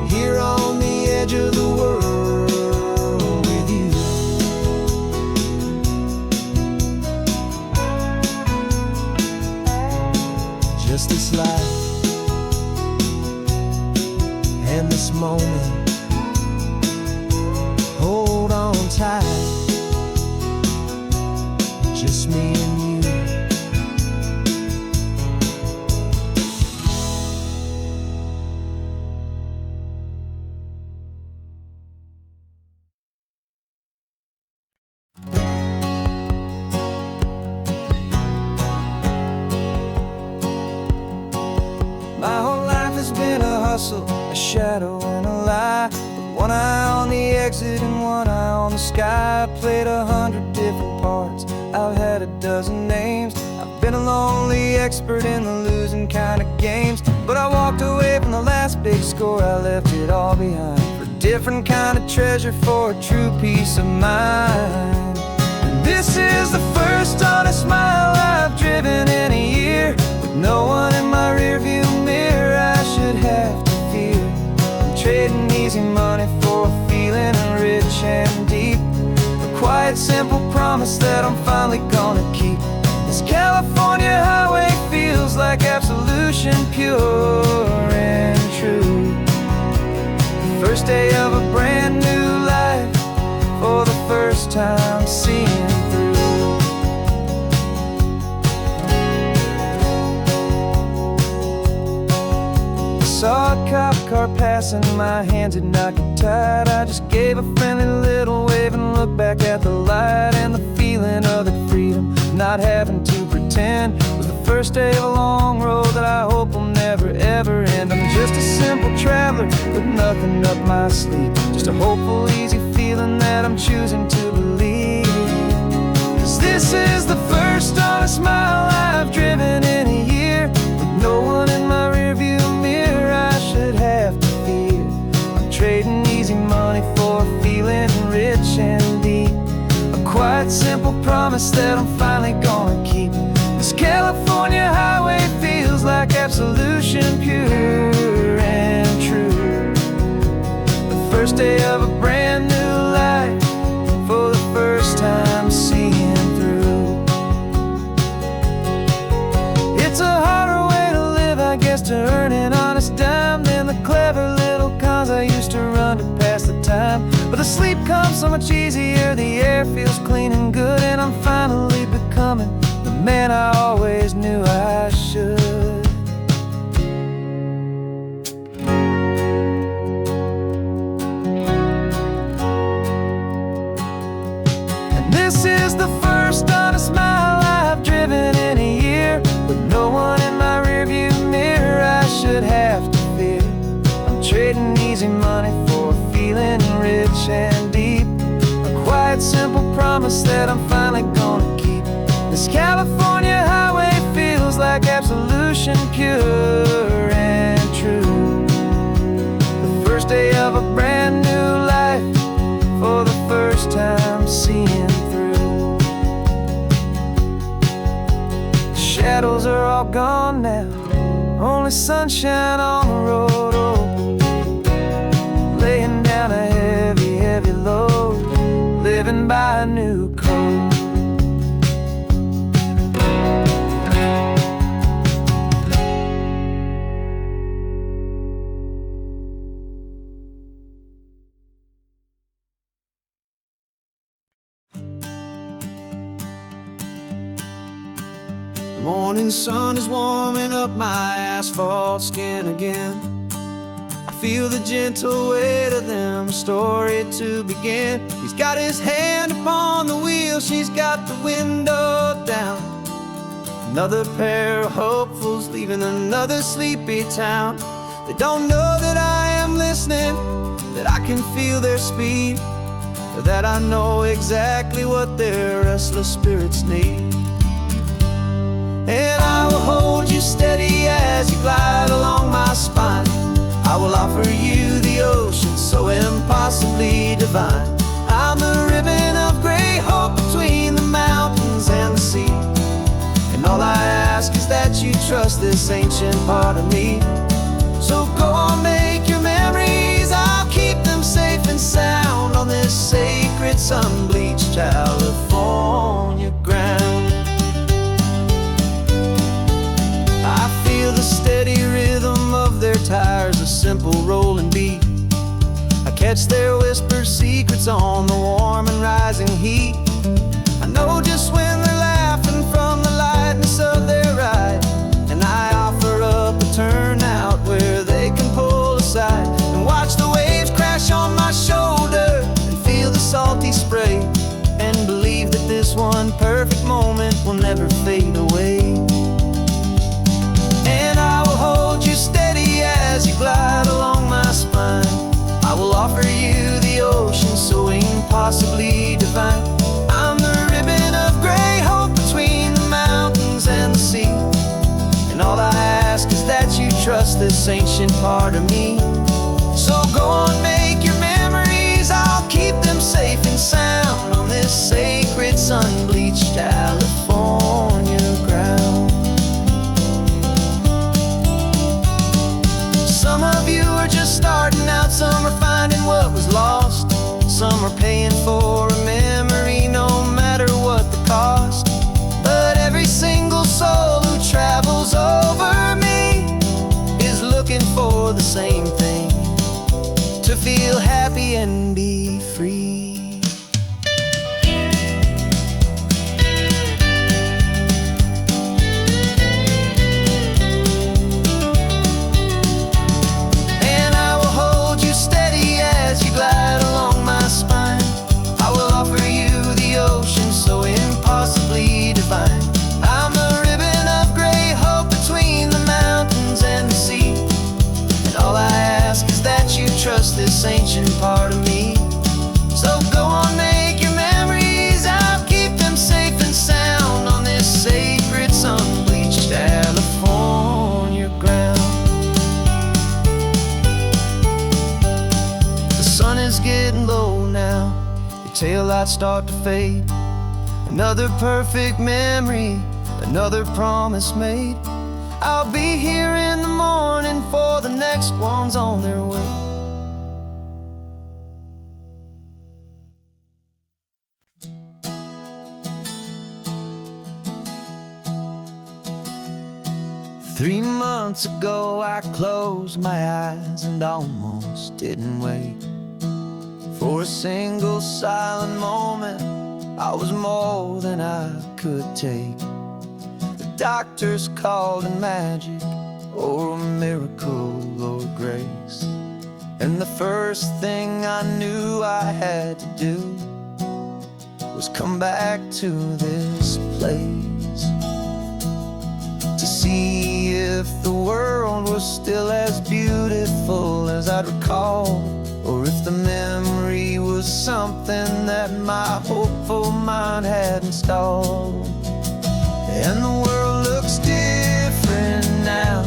here on the edge of the world with you. Just this life and this moment, hold on tight, just me and you. My whole life has been a hustle, a shadow and a lie, with one eye on the exit and one eye on the sky. I played 100 different parts, I've had a dozen names. I've been a lonely expert in the losing kind of games, but I walked away from the last big score, I left it all behind for a different kind of treasure, for a true peace of mind. And this is the first honest mile I've driven in a year, with no one in my rearview mirror I should have to fear. I'm trading easy money for a feeling rich and deep, a quiet simple promise that I'm finally gonna keep. This California highway feels like absolution, pure and true. First day of a brand new life, for the first time seeing through. car passing, my hands did not get tied. I just gave a friendly little wave and looked back at the light. And the feeling of that freedom, not having to pretend, was the first day of a long road that I hope will never ever end. I'm just a simple traveler with nothing up my sleeve, just a hopeful, easy feeling that I'm choosing to believe. 'Cause this is the first honest mile I've driven in a year, with no one in my rearview mirror I should have to fear. I'm trading easy money for a feeling rich and deep, a quiet, simple promise that I'm finally gonna keep. This California highway feels like absolution, pure and true. The first day of a brand new life, for the first time seeing through. It's a harder way to live, I guess, to earn an honest dime than the clever little cons I used to run to pass the time. But the sleep comes so much easier, the air feels clean and good, and I'm finally becoming the man I always knew I should. And this is the first honest mile I've driven in a year, with no one in my rearview mirror I should have to fear. I'm trading easy money for a feeling rich and deep, a quiet, simple promise that I'm finally gonna keep. This California highway feels like absolution, pure and true. The first day of a brand new life, for the first time seeing through. The shadows are all gone now, only sunshine on the road. Oh, laying down a heavy, heavy load, living by a new code. The morning sun is warming up my asphalt skin again. I feel the gentle weight of them, story to begin. He's got his hand upon the wheel, she's got the window down. Another pair of hopefuls leaving another sleepy town. They don't know that I am listening, that I can feel their speed, or that I know exactly what their restless spirits need. And I will hold you steady as you glide along my spine. I will offer you the ocean so impossibly divine. I'm the ribbon of gray hope between the mountains and the sea, and all I ask is that you trust this ancient part of me. So go on, make your memories, I'll keep them safe and sound on this sacred sun-bleached California ground. I feel the steady rhythm of their tires, a simple rolling beat. I catch their whispered secrets on the warm and rising heat. I know just when they're laughing from the lightness of their ride, and I offer up a turnout where they can pull aside and watch the waves crash on my shoulder and feel the salty spray, and believe that this one perfect moment will never fade away. And I will hold you steady as you glide along my spine. I will offer you the ocean so impossibly divine. I'm the ribbon of gray hope between the mountains and the sea, and all I ask is that you trust this ancient part of me. So go on, make your memories, I'll keep them safe and sound on this sacred sun-bleached California ground. Some of you are just starting out, some are finding what was lost, some are paying for a memory no matter what the cost. But every single soul who travels over me is looking for the same thing, to feel happy and be free. And just this ancient part of me. So go on, make your memories, I'll keep them safe and sound on this sacred sun-bleached California ground. The sun is getting low now, your taillights start to fade. Another perfect memory, another promise made. I'll be here in the morning for the next ones on their way. Three months ago I closed my eyes and almost didn't wait for a single silent moment. I was more than I could take. The doctors called it magic, or a miracle, or grace. And the first thing I knew I had to do was come back to this place, to see if the world was still as beautiful as I'd recall, or if the memory was something that my hopeful mind had installed. And the world looks different now,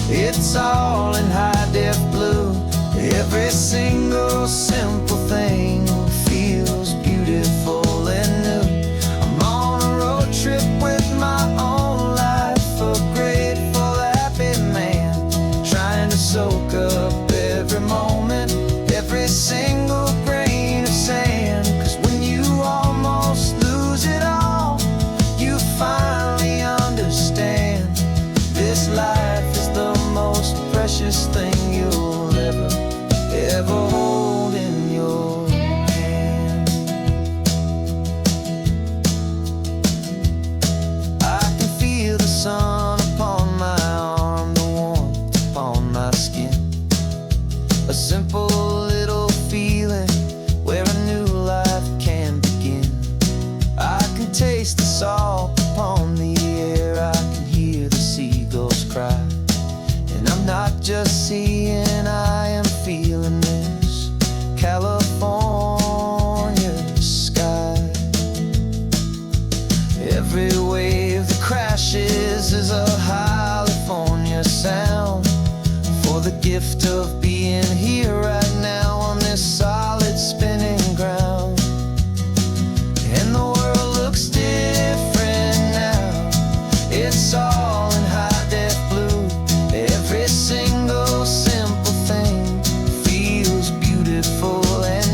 it's all in high-def blue. Every single simple thing feels beautiful and new. I'm on a road trip with my own life, a grateful, happy man, trying to soak up every moment, every single grain of sand. 'Cause when you almost lose it all, you finally understand this life is the most precious thing you'll ever hold in your hand. I can feel the sun upon my arm, the warmth upon my skin, a simple little feeling where a new life can begin. I can taste the salt upon the air, I can hear the seagulls cry. And I'm not just seeing, I am feeling this California sky. Every wave that crashes is a California sound, for the gift of being here right now on this solid spinning ground. And the world looks different now, it's all in high-def blue. Every single simple thing feels beautiful and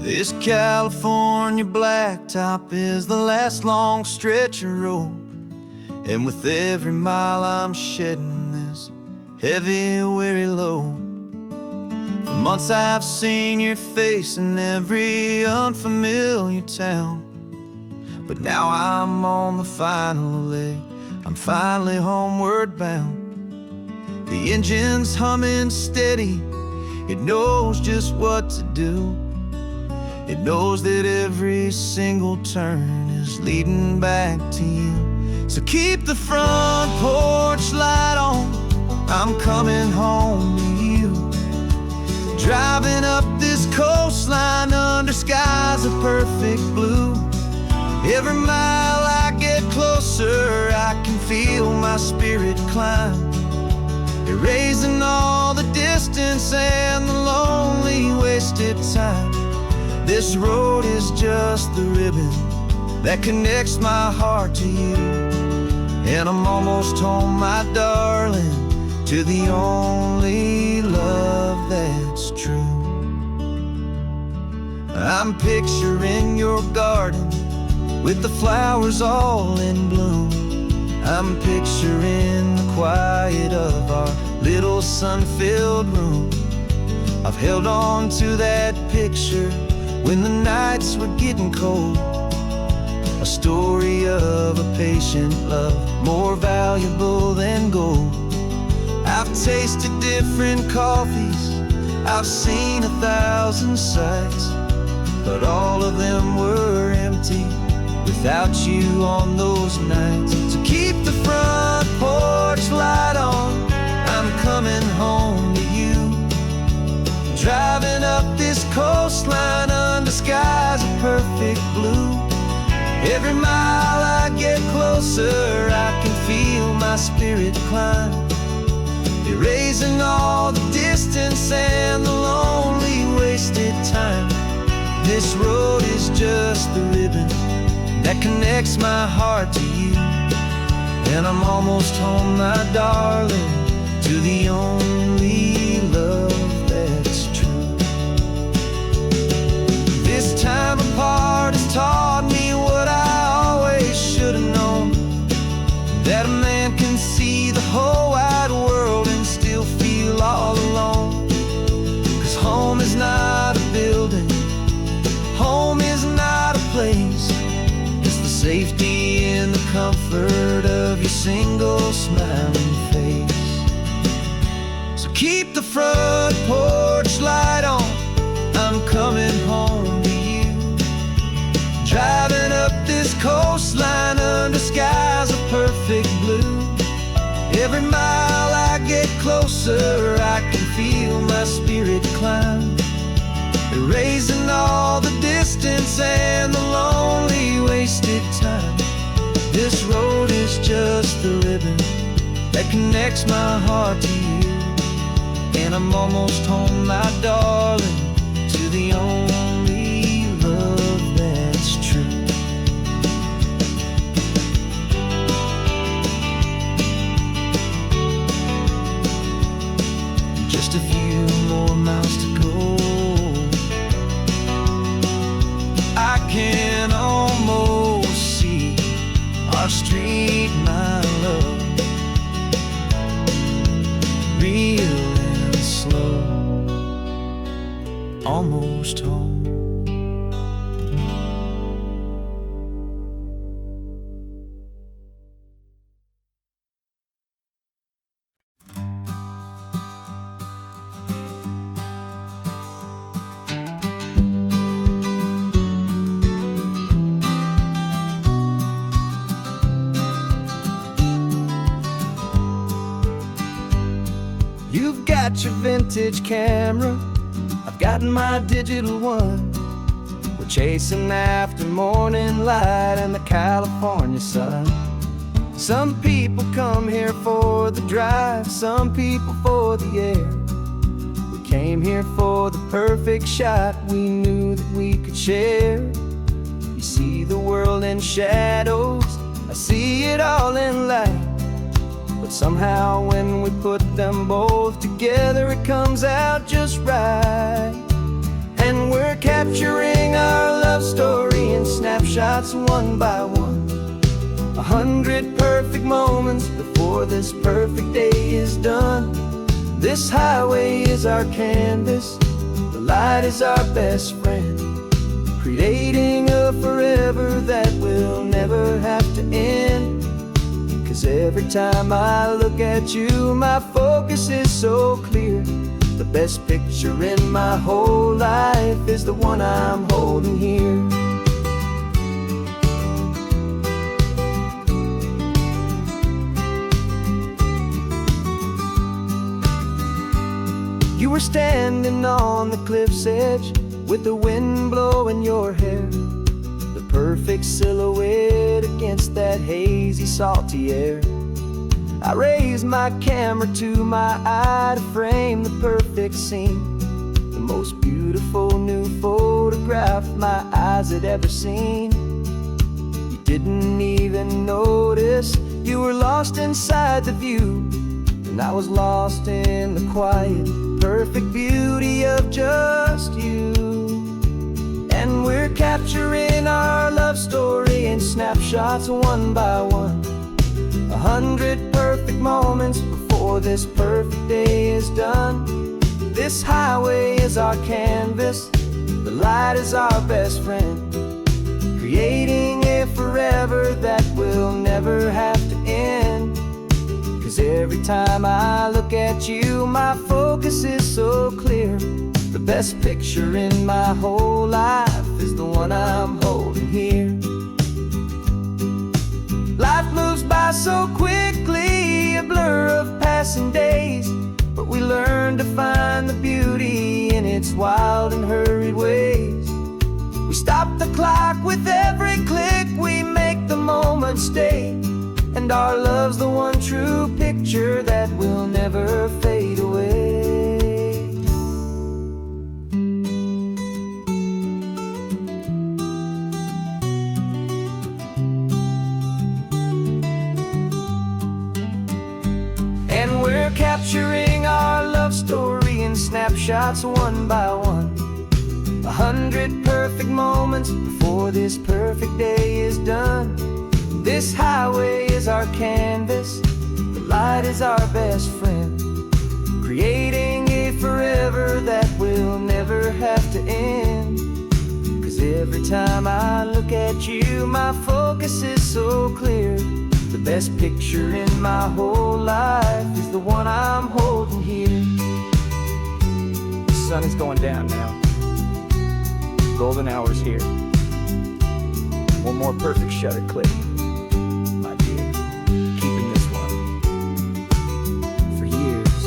This California blacktop is the last long stretch of road, and with every mile I'm shedding this heavy, weary load. For months I've seen your face in every unfamiliar town, but now I'm on the final leg, I'm finally homeward bound. The engine's humming steady, it knows just what to do. It knows that every single turn is leading back to you. So keep the front porch light on, I'm coming home to you. Driving up this coastline under skies of perfect blue. Every mile I get closer, I can feel my spirit climb, erasing all the distance and the lonely wasted time. This road is just the ribbon that connects my heart to you, and I'm almost home, my darling, to the only love that's true. I'm picturing your garden with the flowers all in bloom. I'm picturing the quiet of our little sun-filled room. I've held on to that picture when the nights were getting cold, a story of a patient love more valuable than gold. I've tasted different coffees, I've seen 1,000 sights, but all of them were empty without you on those nights. So keep the front porch light on, I'm coming home to you. Driving up this coastline under skies of perfect blue. Every mile I get closer, I can feel my spirit climb, erasing all the distance and the lonely wasted time. This road is just the ribbon that connects my heart to you, and I'm almost home, my darling, to the only love that's true. This time apart has taught me what I always should have known, that a man can see the whole wide world and still feel all alone. 'Cause home is not a building, home is not a place, it's the safety and the comfort of your single smiling face. So keep the front porch light on, I'm coming home to you. Driving up this coastline under skies of perfect blue. Every mile I get closer, I can feel my spirit climb, erasing all the distance and the lonely wasted time. This road is just the ribbon that connects my heart to you, and I'm almost home, my darling, to the only love that's true. Just a few more miles to go, I can almost see our street, my love, real and slow, almost home. You've got your vintage camera, I've got my digital one. We're chasing after morning light and the California sun. Some people come here for the drive, some people for the air. We came here for the perfect shot we knew that we could share. You see the world in shadows, I see it all in light. But somehow when we put them both together, it comes out just right. And we're capturing snapshots one by one. 100 perfect moments before this perfect day is done. This highway is our canvas, the light is our best friend, creating a forever that will never have to end. 'Cause every time I look at you, my focus is so clear. The best picture in my whole life is the one I'm holding here. You were standing on the cliff's edge with the wind blowing your hair, the perfect silhouette against that hazy, salty air. I raised my camera to my eye to frame the perfect scene, the most beautiful new photograph my eyes had ever seen. You didn't even notice you were lost inside the view, and I was lost in the quiet, perfect beauty of just you. And we're capturing our love story in snapshots one by one. 100 perfect moments before this perfect day is done. This highway is our canvas, the light is our best friend, creating a forever that will never have to end. 'Cause every time I look at you, my focus is so clear. The best picture in my whole life is the one I'm holding here. Life moves by so quickly, a blur of passing days, but we learn to find the beauty in its wild and hurried ways. We stop the clock with every click, we make the moment stay, and our love's the one true picture that will never fade away. Capturing our love story in snapshots one by one. 100 perfect moments before this perfect day is done. This highway is our canvas, the light is our best friend, creating a forever that will never have to end. 'Cause every time I look at you, my focus is so clear. The best picture in my whole life is the one I'm holding here. The sun is going down now. Golden hour's here. One more perfect shutter click, my dear. Keeping this one for years,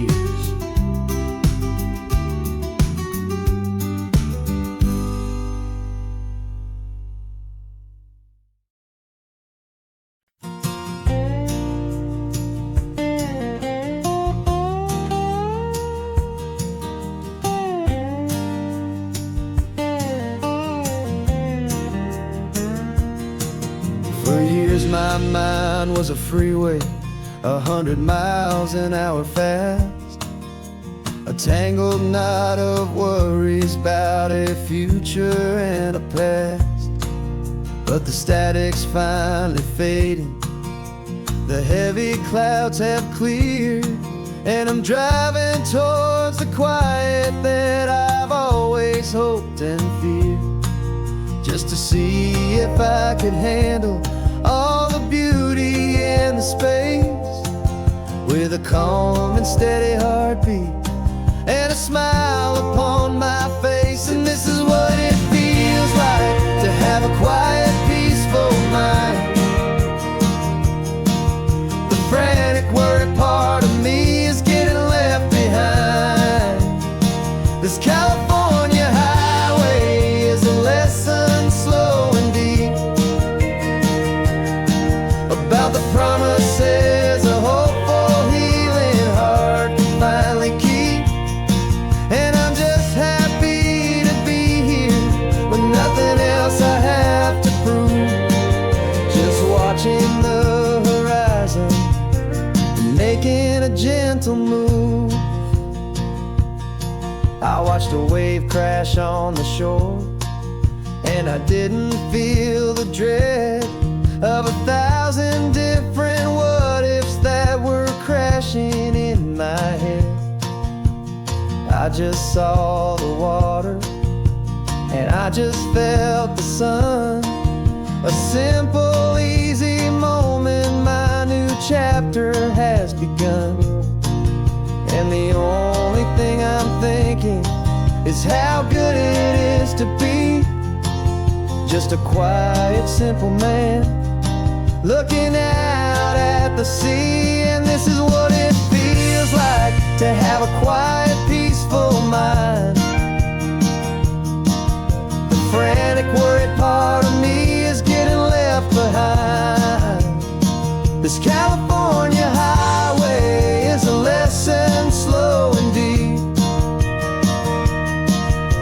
years. My mind was a freeway, 100 miles an hour fast, a tangled knot of worries about a future and a past. But the static's finally fading, the heavy clouds have cleared, and I'm driving towards the quiet that I've always hoped and feared, just to see if I could handle all the beauty and the space, with a calm and steady heartbeat and a smile upon my face. And this is what it feels like to have a quiet, peaceful mind. The frantic, worried part of me is getting left behind. This California highway is a lesson slow and deep about the promises a hopeful, healing heart can finally keep. And I'm just happy to be here with nothing else I have to prove, just watching the horizon and making a gentle move. I watched a wave crash on the shore, and I didn't feel the dread of 1,000 different what-ifs that were crashing in my head. I just saw the water, and I just felt the sun. A simple, easy moment, my new chapter has begun. And the only thing I'm thinking is how good it is to be just a quiet, simple man looking out at the sea. And this is what it feels like to have a quiet, peaceful mind. The frantic, worried part of me is getting left behind. This California highway is a lesson slow and deep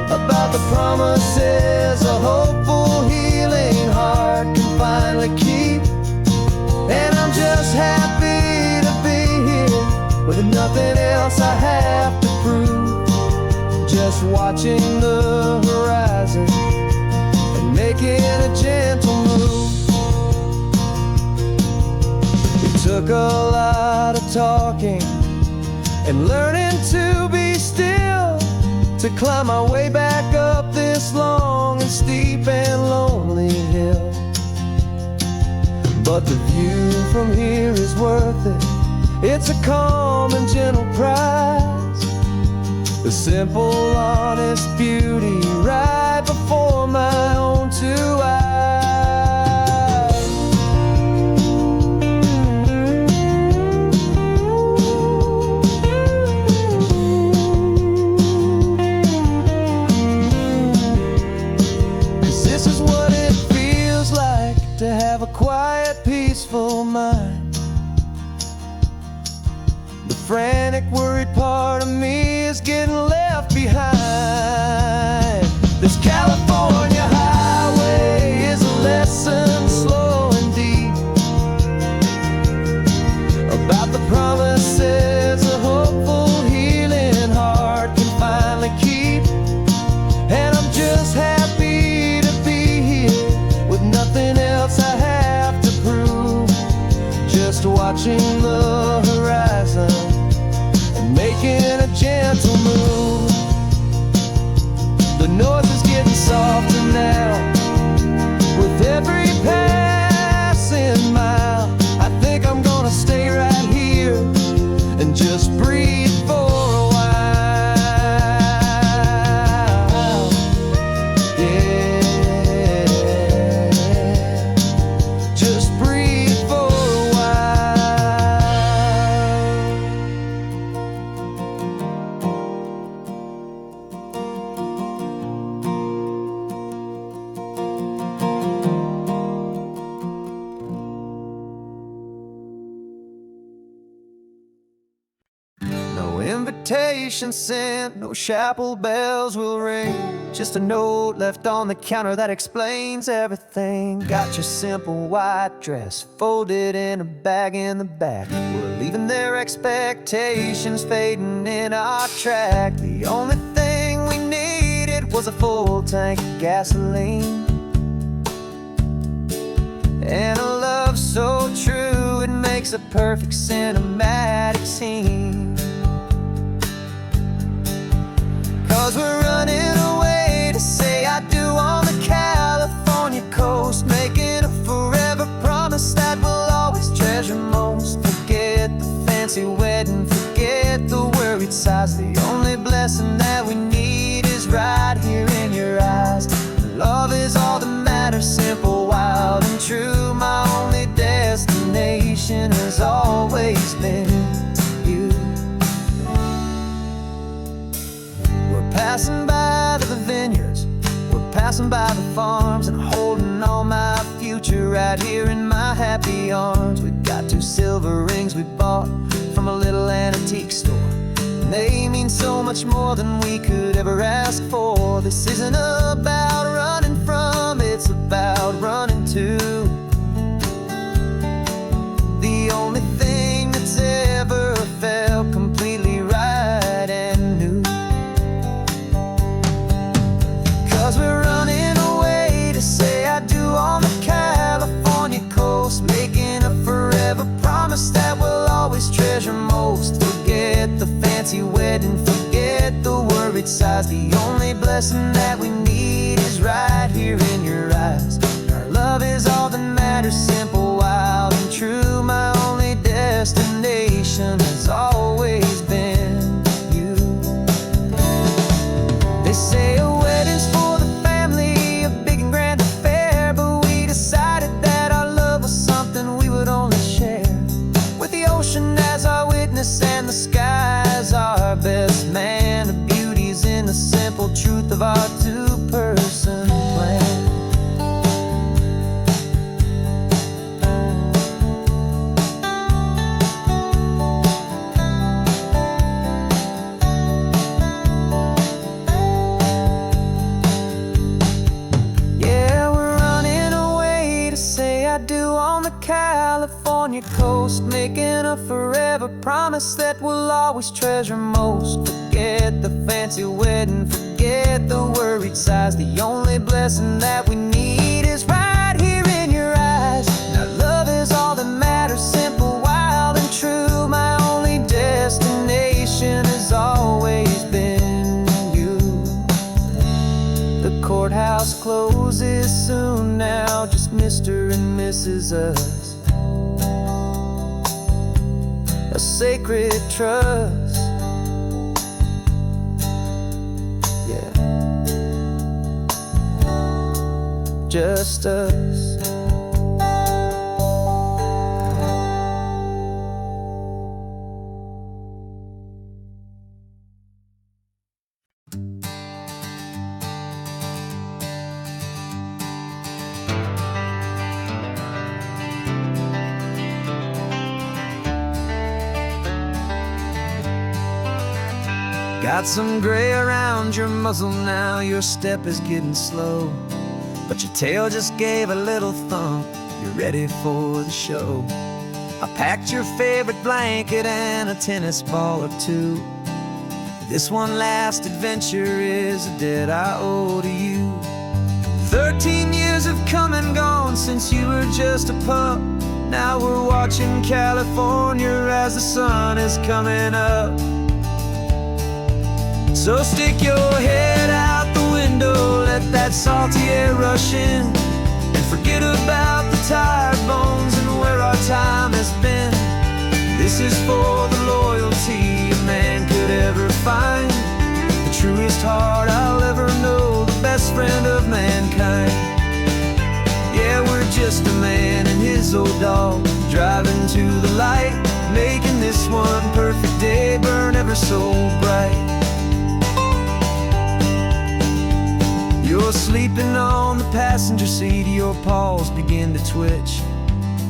about the promises a hopeful, healing heart can finally keep. And I'm just happy to be here with nothing else I have to prove, just watching the horizon and making a gentle move. It took a lot of talking and learning to be still to climb my way back up this long and steep and lonely hill. But the view from here is worth it. It's a calm and gentle prize, the simple, honest beauty right before my own two eyes. This is what it feels like to have a quiet, peaceful mind. The frantic, worried part of me is getting left behind. This California highway is a lesson slow and deep about the promises a hopeful, healing heart can finally keep. And I'm just happy to be here with nothing else I have to prove, just watching the horizon and making a gentle move. The noise is getting softer now with every passing mile. I think I'm gonna stay right here and just breathe for a while. Yeah, just breathe for a while. No invitation sent, no chapel bells will ring, just a note left on the counter that explains everything. Got your simple white dress folded in a bag in the back. We're leaving their expectations fading in our track. The only thing we needed was a full tank of gasoline and a love so true it makes a perfect cinematic scene. 'Cause we're running away to say I do on the California coast, making a forever promise that we'll always treasure most. Forget the fancy wedding, forget the worried sighs. The only blessing that we need is right here in your eyes. Love is all that matters, simple, wild and true. My only destination has always been you. We're passing by the vineyards, we're passing by the farms, and holding all my future right here in my happy arms. We've got 2 silver rings we bought from a little antique store, and they mean so much more than we could ever ask for. This isn't about running from, it's about running to. The only thing that's ever felt completely right and new. 'Cause we're running away worried sighs. The only blessing that we need is right here in your eyes. Our love is all that matters, simple, wild, and true. My only destination has always been you. They say a wedding's for the family, a big and grand affair, but we decided that our love was something we would only share with the ocean as our witness and the sky as our best man. The beauty's in the simple truth of our two-person plan. Yeah, we're running away to say I do on the California coast, making a forever promise that we'll always treasure most. Forget the fancy wedding, forget the worried sighs. The only blessing that we need is right here in your eyes. Now love is all that matters, simple, wild, and true. My only destination has always been you. The courthouse closes soon now, just Mr. and Mrs. Us. A sacred trust. Yeah, just us. Got some gray around your muzzle now, your step is getting slow, but your tail just gave a little thump, you're ready for the show. I packed your favorite blanket and a tennis ball or two. This one last adventure is a debt I owe to you. 13 years have come and gone since you were just a pup. Now we're watching California as the sun is coming up. So stick your head out the window, let that salty air rush in, and forget about the tired bones and where our time has been. This is for the loyalty a man could ever find, the truest heart I'll ever know, the best friend of mankind. Yeah, we're just a man and his old dog, driving to the light, making this one perfect day burn ever so bright. You're sleeping on the passenger seat, your paws begin to twitch,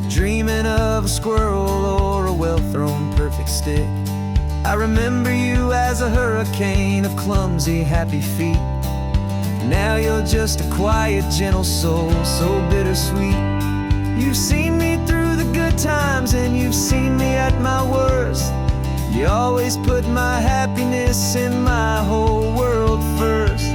dreaming of a squirrel or a well-thrown perfect stick. I remember you as a hurricane of clumsy, happy feet. Now you're just a quiet, gentle soul, so bittersweet. You've seen me through the good times and you've seen me at my worst. You always put my happiness in my whole world first.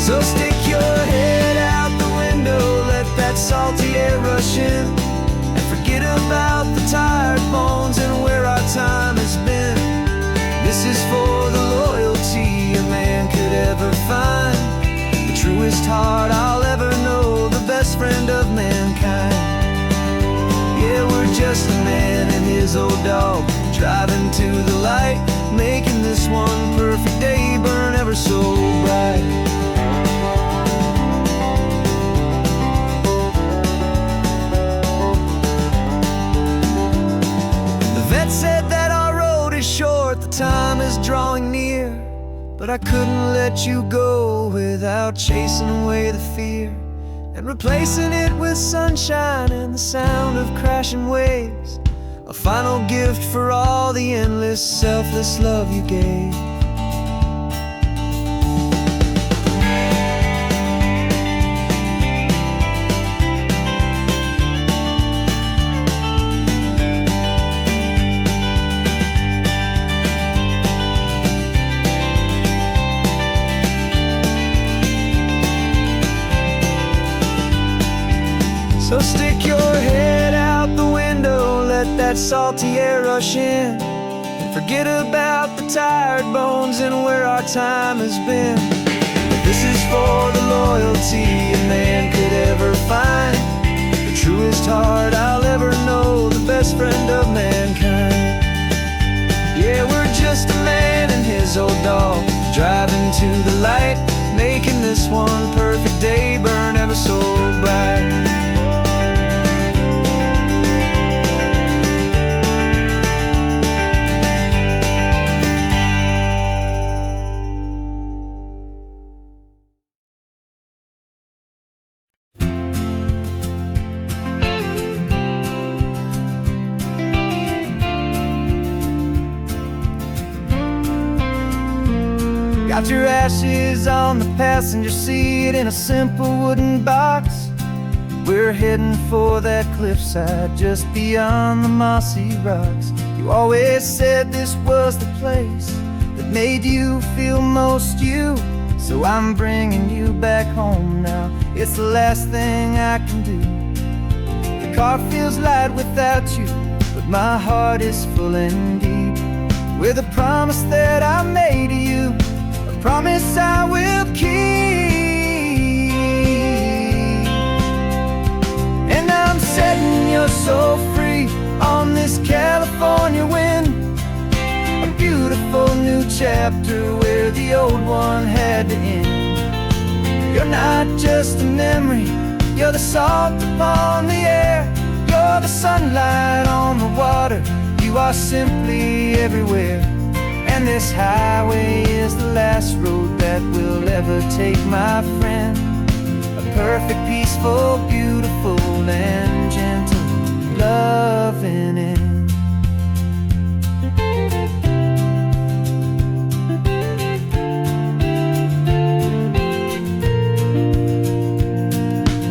So stick your head out the window, let that salty air rush in, and forget about the tired bones and where our time has been. This is for the loyalty a man could ever find, the truest heart I'll ever know, the best friend of mankind. Yeah, we're just a man and his old dog, driving to the light, making this one perfect day burn ever so bright. Said that our road is short, the time is drawing near, but I couldn't let you go without chasing away the fear and replacing it with sunshine and the sound of crashing waves, a final gift for all the endless, selfless love you gave. So stick your head out the window, let that salty air rush in, and Forget about the tired bones and where our time has been. This is for the loyalty a man could ever find, the truest heart I'll ever know, the best friend of mankind. Yeah, we're just a man and his old dog, driving to the light, making this one perfect day burn ever so bright. Got your ashes on the passenger seat in a simple wooden box. We're heading for that cliffside just beyond the mossy rocks. You always said this was the place that made you feel most you, so I'm bringing you back home now. It's the last thing I can do. The car feels light without you, but my heart is full and deep with a promise that I made to you, promise I will keep. And I'm setting your soul free on this California wind, a beautiful new chapter where the old one had to end. You're not just a memory, you're the salt upon the air, you're the sunlight on the water, you are simply everywhere. And this highway is the last road that we'll ever take, my friend. A perfect, peaceful, beautiful, and gentle, loving end.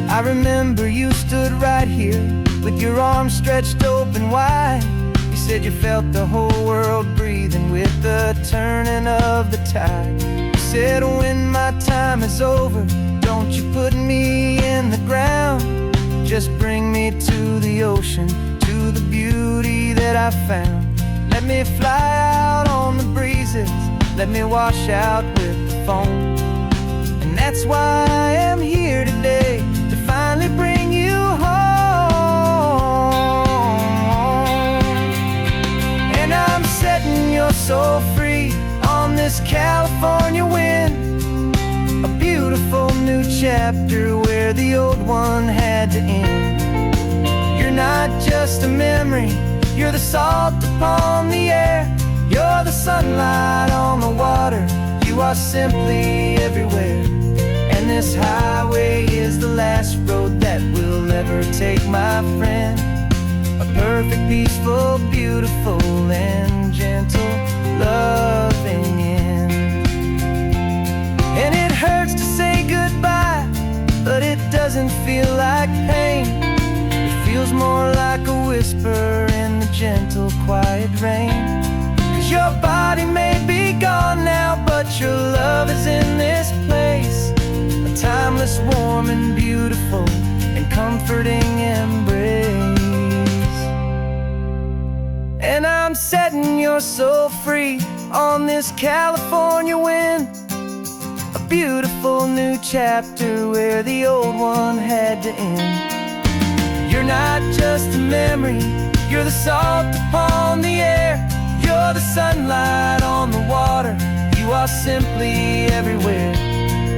I remember you stood right here with your arms stretched open wide. You said you felt the whole world breathing with the turning of the tide. You said when my time is over, don't you put me in the ground, just bring me to the ocean, to the beauty that I found. Let me fly out on the breezes, let me wash out with the foam. And that's why I am here today, to finally bring you home. Setting your soul free on this California wind, a beautiful new chapter where the old one had to end. You're not just a memory, you're the salt upon the air, you're the sunlight on the water, you are simply everywhere. And this highway is the last road that we'll ever take, my friend. A perfect, peaceful, beautiful, and gentle, loving end. And it hurts to say goodbye, but it doesn't feel like pain. It feels more like a whisper in the gentle, quiet rain. 'Cause your body may be gone now, but your love is in this place, a timeless, warm, and beautiful, and comforting embrace. And I'm setting your soul free on this California wind, a beautiful new chapter where the old one had to end. You're not just a memory, you're the salt upon the air, you're the sunlight on the water, you are simply everywhere.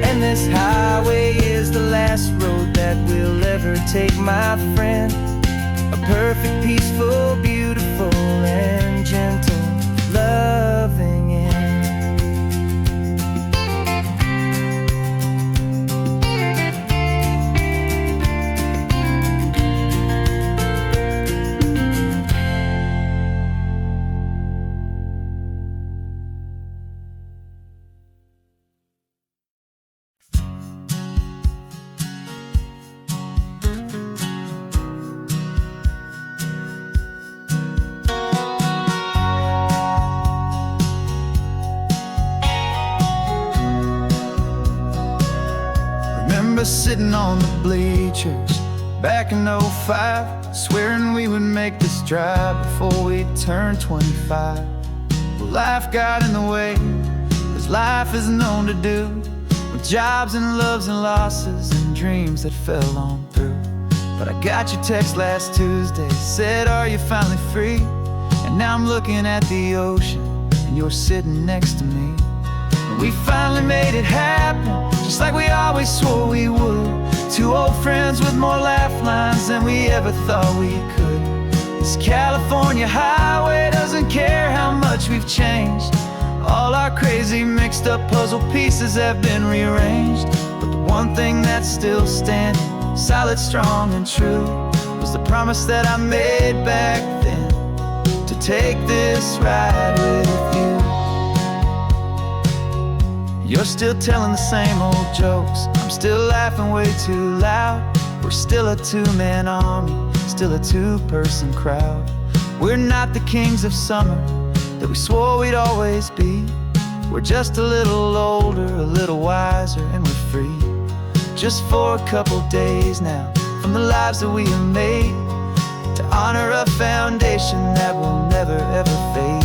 And this highway is the last road that we'll ever take, my friend. A perfect, peaceful, beautiful, and gentle, loving end. Sitting on the bleachers back in '05, swearing we would make this drive before we turned 25. life got in the way, as life is known to do, with jobs and loves and losses and dreams that fell on through. But I got your text last Tuesday, said, are you finally free? And now I'm looking at the ocean, and you're sitting next to me. And we finally made it happen, just like we always swore we would. Two old friends with more laugh lines than we ever thought we could. This California highway doesn't care how much we've changed. All our crazy mixed up puzzle pieces have been rearranged. But the one thing that's still standing, solid, strong, and true, was the promise that I made back then, to take this ride with you. You're still telling the same old jokes, I'm still laughing way too loud. We're still a two-man army, still a two-person crowd. We're not the kings of summer that we swore we'd always be. We're just a little older, a little wiser, and we're free. Just for a couple days now, from the lives that we have made, to honor a foundation that will never ever fade.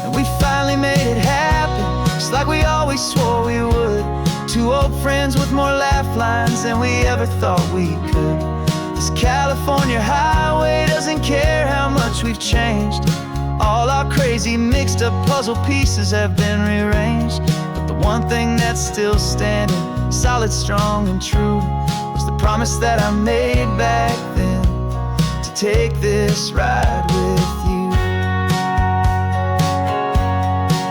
And we finally made it happen, just like we always swore we would. Two old friends with more laugh lines than we ever thought we could. This California highway doesn't care how much we've changed. All our crazy mixed up puzzle pieces have been rearranged. But the one thing that's still standing, solid, strong, and true, was the promise that I made back then, to take this ride with you.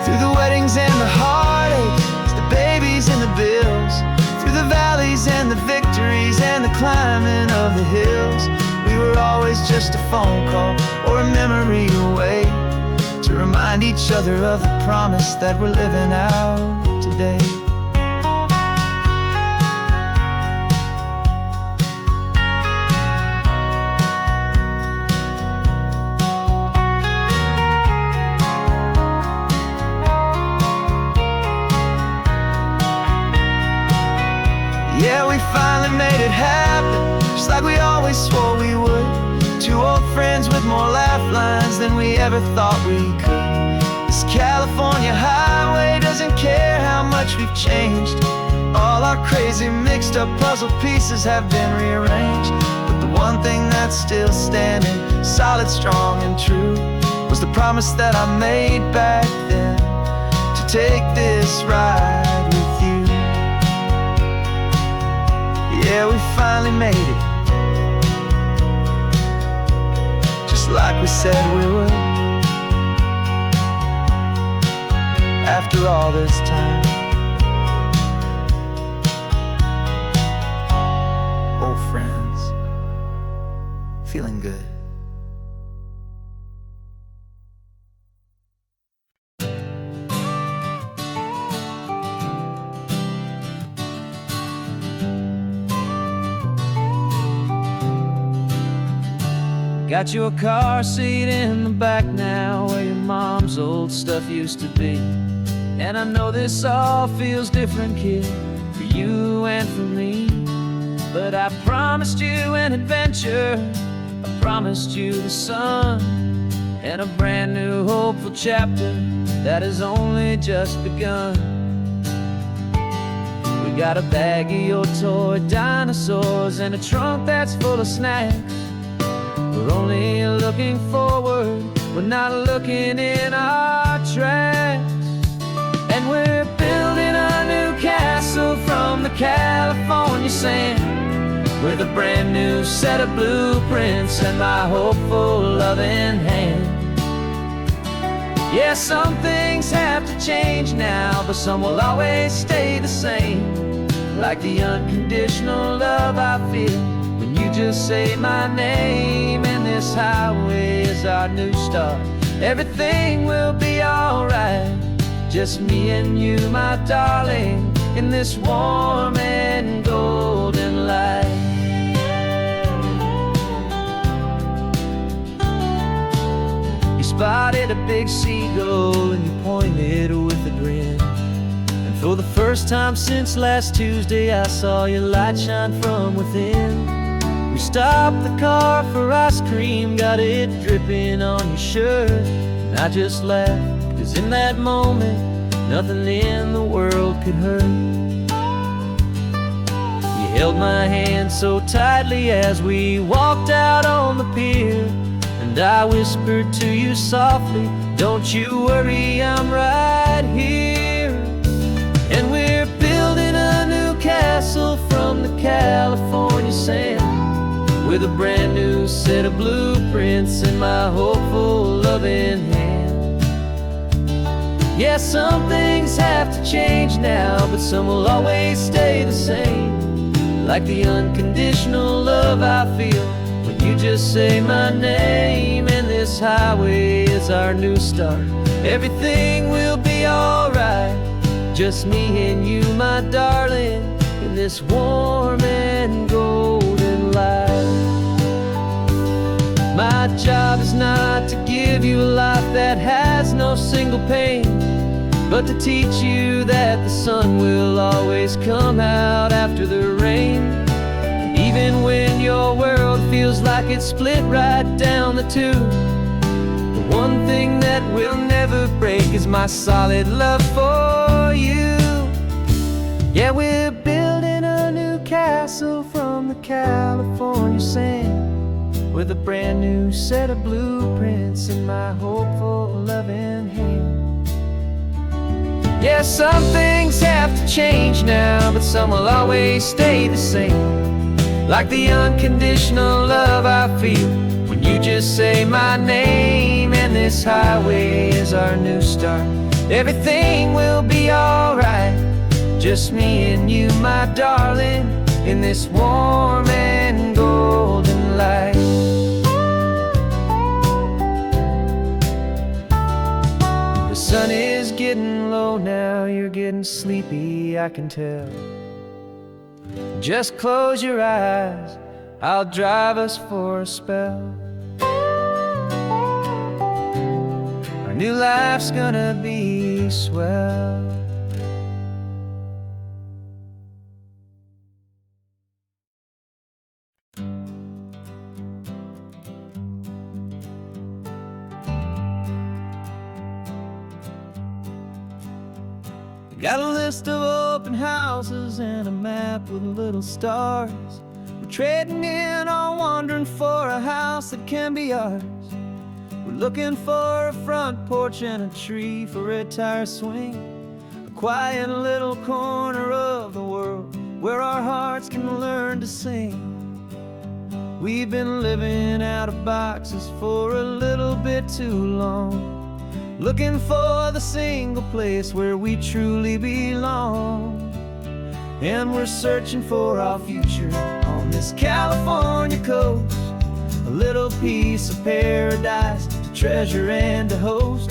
Through the weddings and the heartaches, the babies and the bills, through the valleys and the victories and the climbing of the hills, we were always just a phone call or a memory away, to remind each other of the promise that we're living out today. Yeah, we finally made it happen, just like we always swore we would. Two old friends with more laugh lines than we ever thought we could. This California highway doesn't care how much we've changed. All our crazy mixed up puzzle pieces have been rearranged. But the one thing that's still standing, solid, strong, and true, was the promise that I made back then, to take this ride with you. Yeah, we finally made it, just like we said we would. After all this time, old friends, feeling good. Got your car seat in the back now, where your mom's old stuff used to be. And I know this all feels different, kid, for you and for me. But I promised you an adventure, I promised you the sun, and a brand new hopeful chapter that has only just begun. We got a bag of your toy dinosaurs and a trunk that's full of snacks. We're only looking forward, we're not looking in our tracks. And we're building a new castle from the California sand, with a brand new set of blueprints and my hopeful loving hand. Yeah, some things have to change now, but some will always stay the same. Like the unconditional love I feel when you just say my name. And this highway is our new start, everything will be alright. Just me and you, my darling, in this warm and golden light. You spotted a big seagull and you pointed with a grin. And for the first time since last Tuesday, I saw your light shine from within. We stopped the car for ice cream, got it dripping on your shirt, and I just laughed, 'cause in that moment, nothing in the world could hurt. You held my hand so tightly as we walked out on the pier, and I whispered to you softly, don't you worry, I'm right here. And we're building a new castle from the California sand, with a brand new set of blueprints in my hopeful, loving hand. Yeah, some things have to change now, but some will always stay the same, like the unconditional love I feel when you just say my name. And this highway is our new start. Everything will be alright, just me and you, my darling, in this warm and golden light. My job is not to give you a life that has no single pain, but to teach you that the sun will always come out after the rain. Even when your world feels like it's split right down the two, the one thing that will never break is my solid love for you. Yeah, we're building a new castle from the California sand, with a brand new set of blueprints in my hopeful, loving hand. Yeah, some things have to change now, but some will always stay the same, like the unconditional love I feel when you just say my name. And this highway is our new start. Everything will be alright, just me and you, my darling, in this warm and golden light. The sun is getting low now, you're getting sleepy, I can tell. Just close your eyes, I'll drive us for a spell. Our new life's gonna be swell. Got a list of open houses and a map with little stars. We're trading in or wandering for a house that can be ours. We're looking for a front porch and a tree for a tire swing, a quiet little corner of the world where our hearts can learn to sing. We've been living out of boxes for a little bit too long, looking for the single place where we truly belong. And we're searching for our future on this California coast, a little piece of paradise to treasure and to host,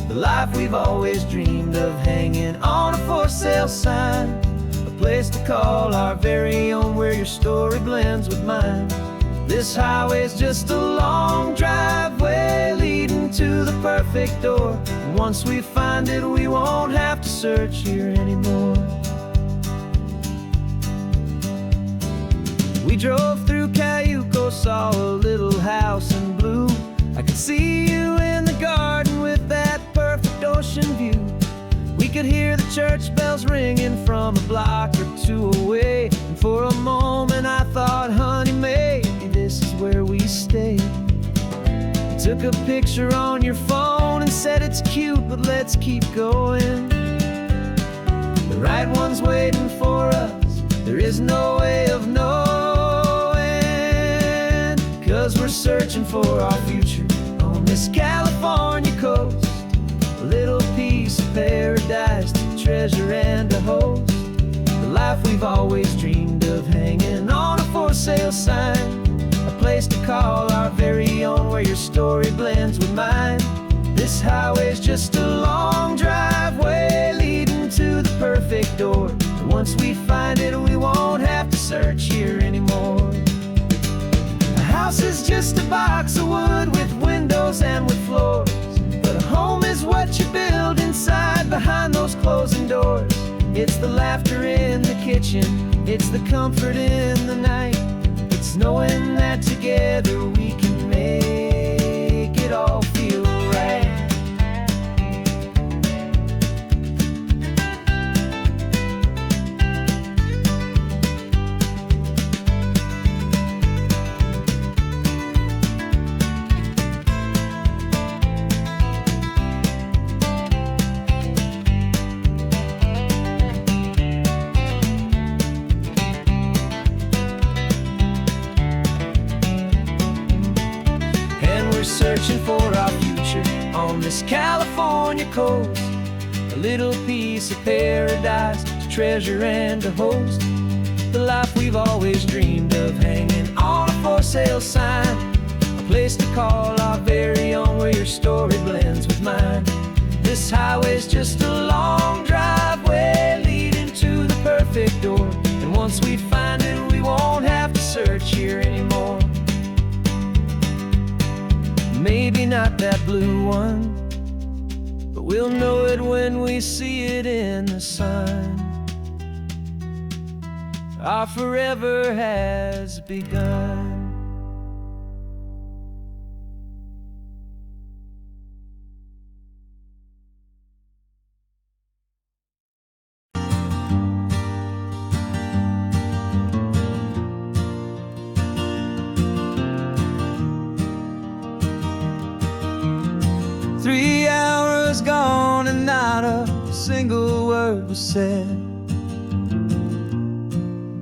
the life we've always dreamed of, hanging on a for sale sign, a place to call our very own, where your story blends with mine. This highway's just a long driveway leading to the perfect door, and once we find it, we won't have to search here anymore. We drove through Cayuco, saw a little house in blue. I could see you in the garden with that perfect ocean view. We could hear the church bells ringing from a block or two away, and for a moment I thought, honey, maybe this is where we stay. Took a picture on your phone and said it's cute, but let's keep going. The right one's waiting for us, there is no way of knowing, 'cause we're searching for our future on this California coast, a little piece of paradise to treasure and to host, the life we've always dreamed of, hanging on a for sale sign, a place to call our very own, where your story blends with mine. This highway's just a long driveway leading to the perfect door, and once we find it, we won't have to search here anymore. A house is just a box of wood with windows and with floors, but a home is what you build inside behind those closing doors. It's the laughter in the kitchen, it's the comfort in the night, it's knowing that together we can make it all feel right. searching for our future on this California coast. A little piece of paradise to treasure and to host. The life we've always dreamed of, hanging on a for sale sign. A place to call our very own, where your story blends with mine. This highway's just a long driveway leading to the perfect door. And once we find it, we won't have to search here anymore. Maybe not that blue one, but we'll know it when we see it in the sun. Our forever has begun. 3 hours gone and not a single word was said.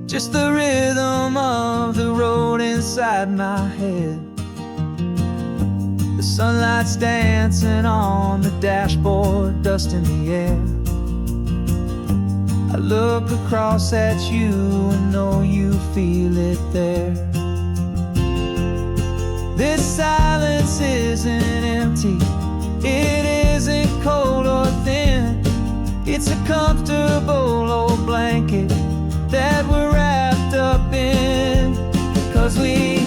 Just the rhythm of the road inside my head. The sunlight's dancing on the dashboard, dust in the air. I look across at you and know you feel it there. This silence isn't empty, it isn't cold or thin. It's a comfortable old blanket that we're wrapped up in. 'Cause we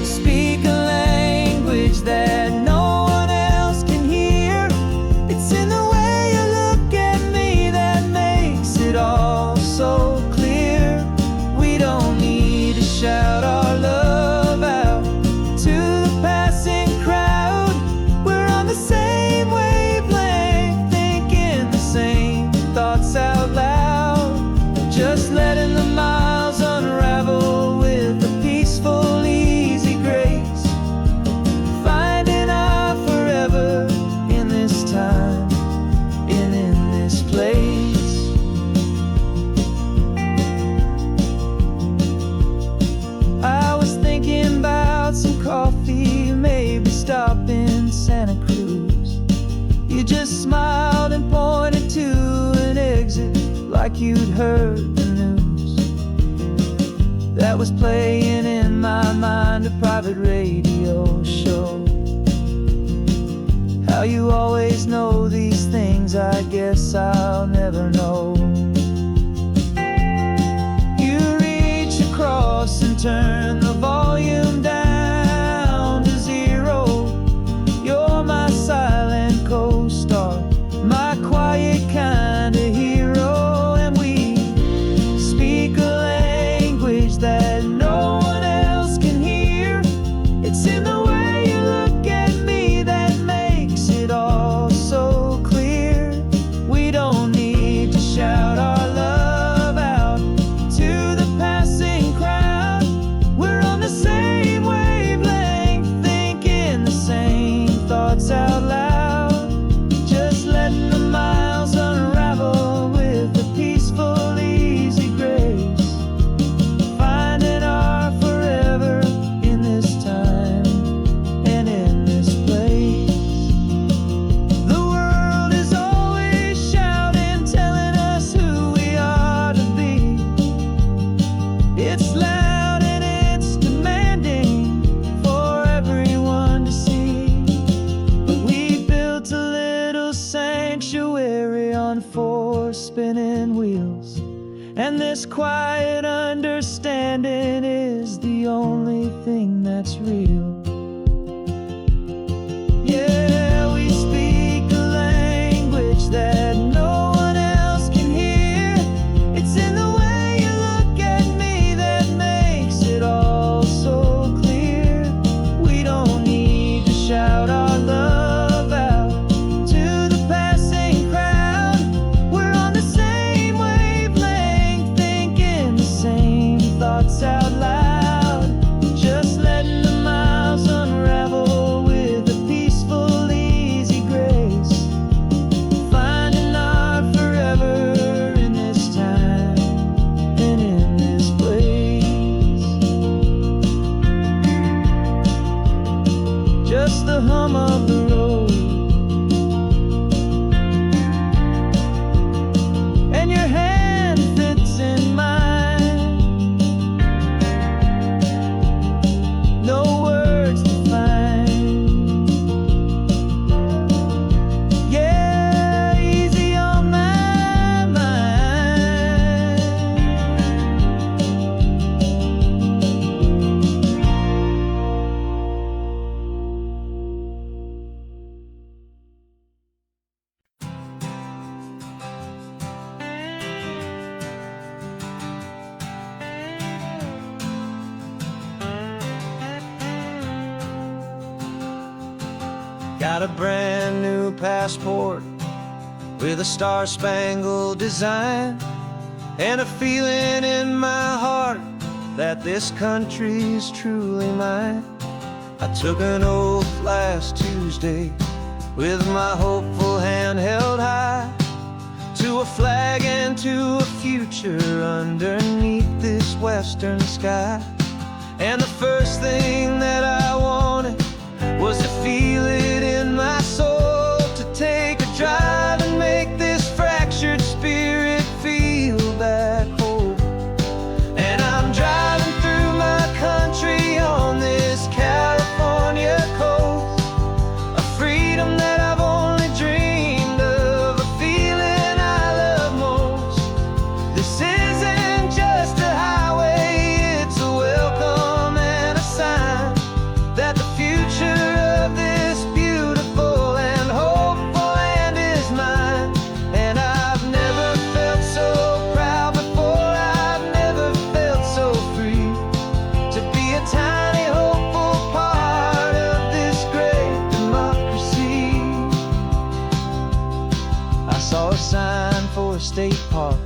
speak a language that no one else can hear. It's in the way you look at me that makes it all so clear. We don't need to shout our love out to the passing crowd. We're on the same wavelength, thinking the same thoughts out loud. Just letting the miles unravel with a peaceful, easy grace. Finding our forever in this time and in this place. I was thinking about some coffee, maybe stop in Santa Cruz. You just smiled and pointed to an exit like you'd heard the news. That was playing in my mind, a private radio show. How you always know these things, I guess I'll never know. You reach across and turn the volume down to 0. You're my silent co-star, my quiet kind of hero. And we speak a language that no one else can hear. It's in the way you look at me that makes it all so clear. We don't need to shout our love out to the passing crowd. We're on the same wavelength, thinking the same thoughts out loud. Just letting the miles unravel with a peaceful, easy grace. Finding our forever in this time and in this place. The world is always shouting, telling us who we are to be. It's loud and it's demanding for everyone to see. But we built a little sanctuary on 4 spinning wheels, and this quiet understanding is the only thing that's real. Yeah, we speak a language that no one else can hear. It's in the way you look at me that makes it all so clear. We don't need to shout our love out to the passing crowd. We're on the same wavelength, thinking the same thoughts out loud. Just letting the miles Got a brand new passport with a star-spangled design, and a feeling in my heart that this country's truly mine. I took an oath last Tuesday with my hopeful hand held high, to a flag and to a future underneath this western sky. And the first thing that I wanted was to feel it in my soul, to take a drive and make this fractured spirit feel back home. And I'm driving through my country on this California coast, a freedom that I've only dreamed of, a feeling I love most. This isn't just a highway, it's a welcome and a sign that the future of this beautiful and hopeful land is mine. And I've never felt so proud before, I've never felt so free, to be a tiny hopeful part of this great democracy. I saw a sign for a state park,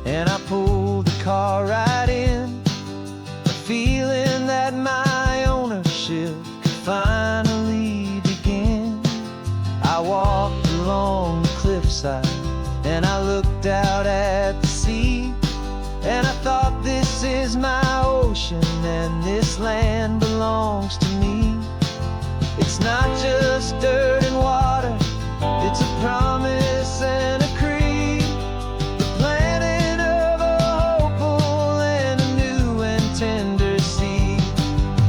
and I pulled the car right in, a feeling that my ownership could finally begin. I walked along the cliffside and I looked out at the sea, and I thought, this is my ocean and this land belongs to me. It's not just dirt and water, it's a promise and a creed, the planting of a hopeful and a new and tender seed.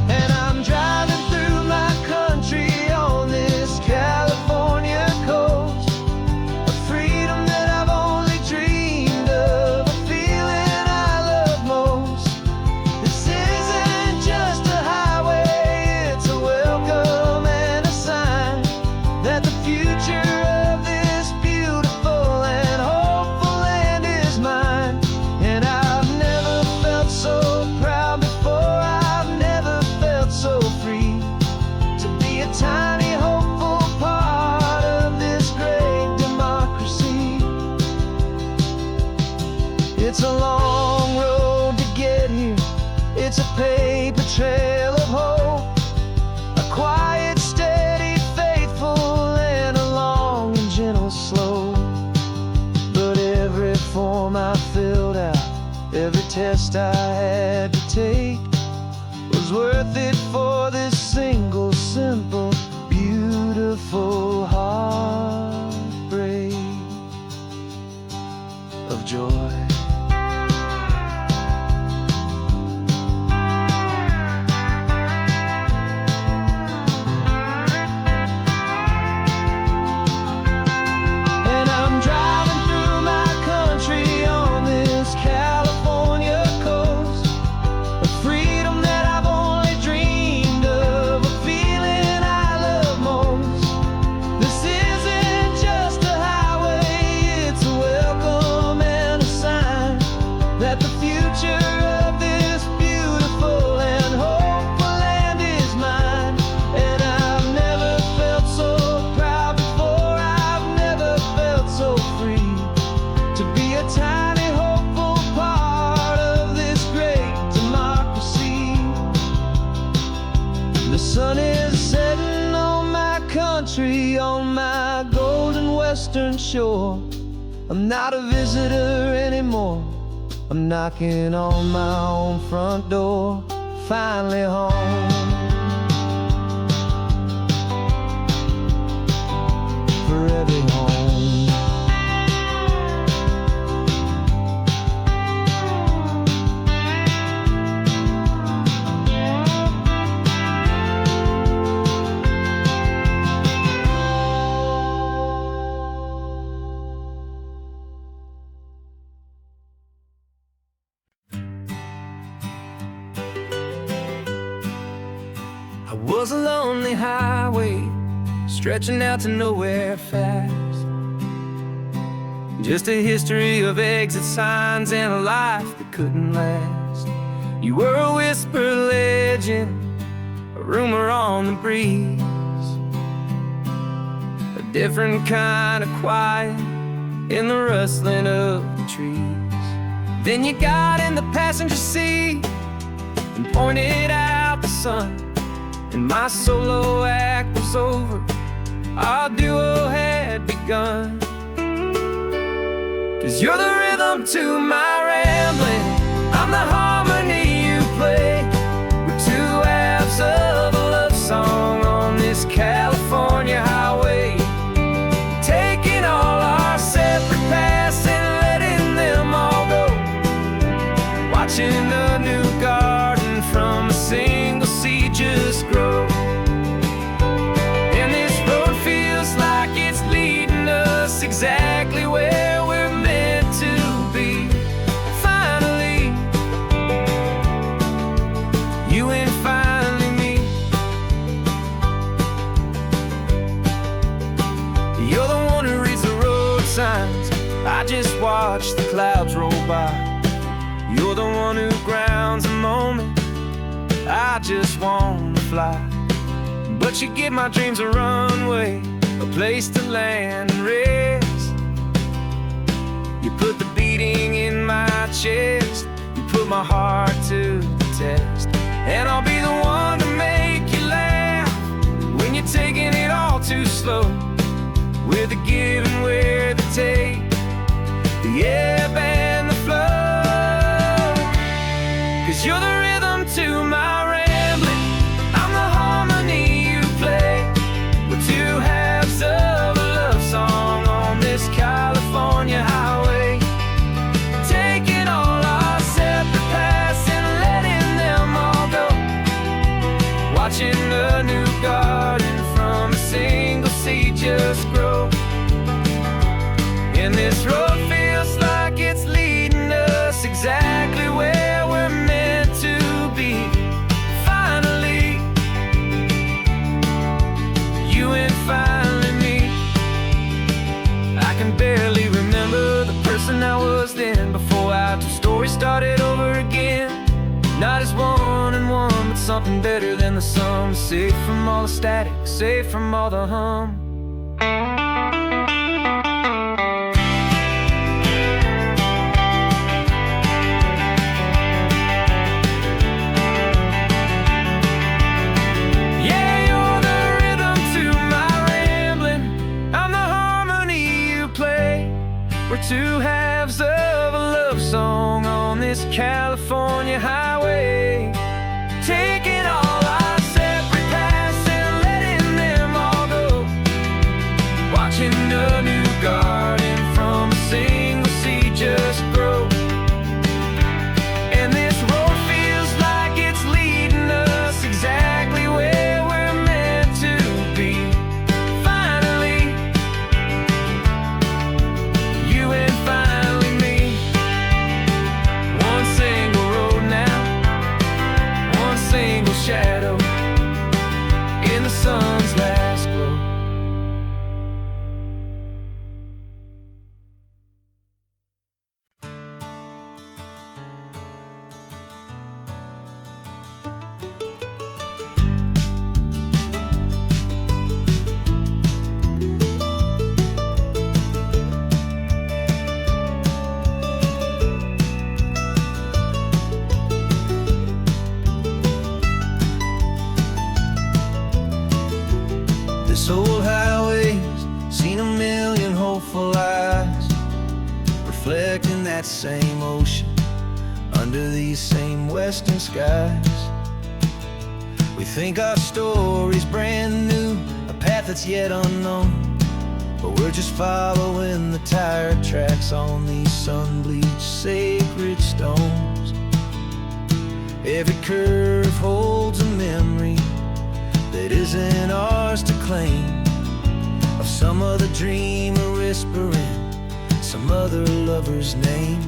And I'm driving through my country on this California coast, a freedom that I've only dreamed of, a feeling I love most. This isn't just a highway, it's a welcome and a sign that the future of this beautiful and hopeful land is mine. And I've never felt so proud before, I've never felt so free, to be a tiny hopeful part of this great democracy. It's a long road to get here, it's a paper trail of hope, a quiet, steady, faithful, and a long and gentle slope. But every form I filled out, every test I had to take, was worth it for this single, simple, beautiful heartbreak of joy. And I'm driving through my country on this California coast, a freedom that I've only dreamed of, a feeling I love most. This isn't just a highway, it's a welcome and a sign that the future of this beautiful and hopeful land is mine. And I've never felt so proud before, I've never felt so free, to be a tiny hopeful part of this great democracy. The sun is setting on my country, on my golden western shore. I'm not a visitor anymore, I'm knocking on my own front door, finally home. For every home. I was a lonely highway, stretching out to nowhere fast. Just a history of exit signs and a life that couldn't last. You were a whisper legend, a rumor on the breeze. different kind of quiet in the rustling of the trees. Then you got in the passenger seat and pointed out the sun, and my solo act was over, our duo had begun. 'Cause you're the rhythm to my rambling, I'm the harmony you play. We're two halves of a love song on this California highway, taking all our separate paths and letting them all go, watching a new garden from a single seed just grow. And this road feels like it's leading us exactly where we're meant to be. Finally, you and finally me. You're the one who reads the road signs, I just watch the clouds roll by. You're the one who grounds a moment, I just wanna fly. But you give my dreams a runway, a place to land and rest. You put the beating in my chest, you put my heart to the test. And I'll be the one to make you laugh when you're taking it all too slow, with the give and with the take, the ebb and the flow. 'Cause you're the rhythm to my rambling, I'm the harmony you play. We're two halves of a love song on this California highway, taking all our separate paths and letting them all go, watching a new garden from a single seed just grow. And this road feels like it's leading us exactly where we're meant to be. Finally, you and finally me. I can barely remember the person I was then, before our two stories started over again. Not as one and one, but something better than the sum. Safe from all the static, safe from all the hum. We're two halves of a love song on this California highway, taking all our separate paths and letting them all go, watching a new garden from a single seed just grow. And this road feels like it's leading us exactly where we're meant to be. Finally, you and finally me. One single road now, one single shadow in the sun's last glow. This old highway's seen a million hopeful eyes, reflecting that same ocean under these same western skies. We think our story's brand new, a path that's yet unknown, but we're just following the tired tracks on these sun-bleached sacred stones. Every curve holds a memory that isn't ours to claim, of some other dreamer whispering some other lover's name.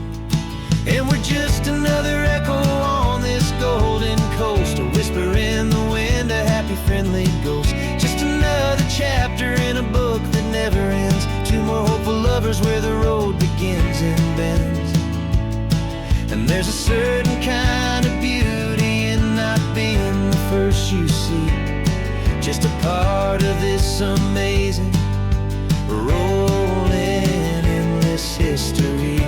And we're just another echo on this golden coast, a whisper in the wind, a happy friendly ghost. Just another chapter in a book that never ends, two more hopeful lovers where the road begins and bends. And there's a certain kind of beauty in not being the first you see, just a part of this amazing rolling endless history.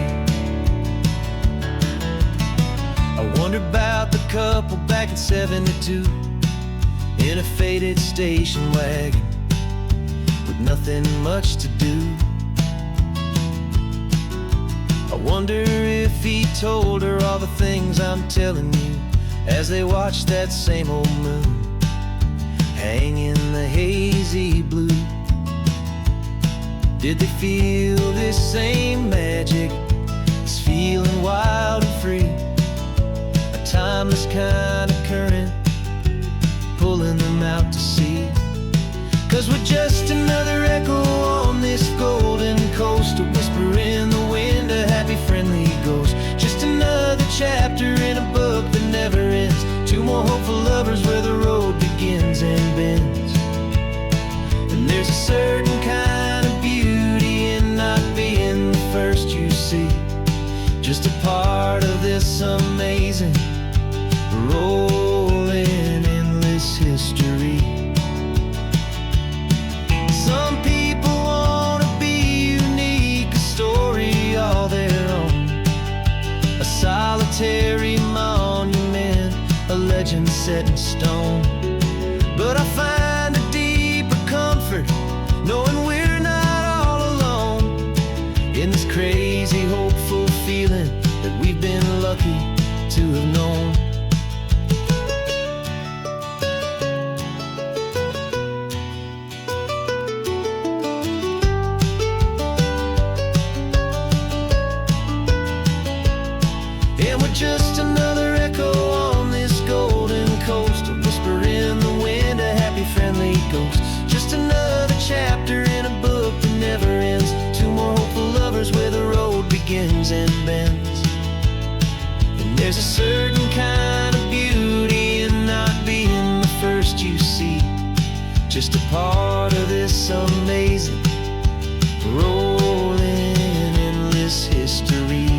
I wonder about the couple back in '72 in a faded station wagon with nothing much to do. I wonder if he told her all the things I'm telling you as they watched that same old moon hang in the hazy blue. Did they feel this same magic, this feeling wild and free, a timeless kind of current pulling them out to sea? 'Cause we're just another echo on this golden coast, a whisper in the wind, a happy friendly ghost. Just another chapter in a book that never ends, two more hopeful lovers where the road begins and bends. And there's a certain kind of beauty in not being the first you see, just a part of this amazing rolling endless history. Some people want to be unique, a story all their own, a solitary monument, a legend set in stone. But I find a deeper comfort knowing we're not all alone in this crazy, hopeful feeling that we've been lucky to have known. And we're just another echo on this golden coast, a whisper in the wind, a happy friendly ghost. Just another chapter in a book that never ends, two more hopeful lovers where the road begins and bends. And there's a certain kind of beauty in not being the first you see, just a part of this amazing rolling endless history.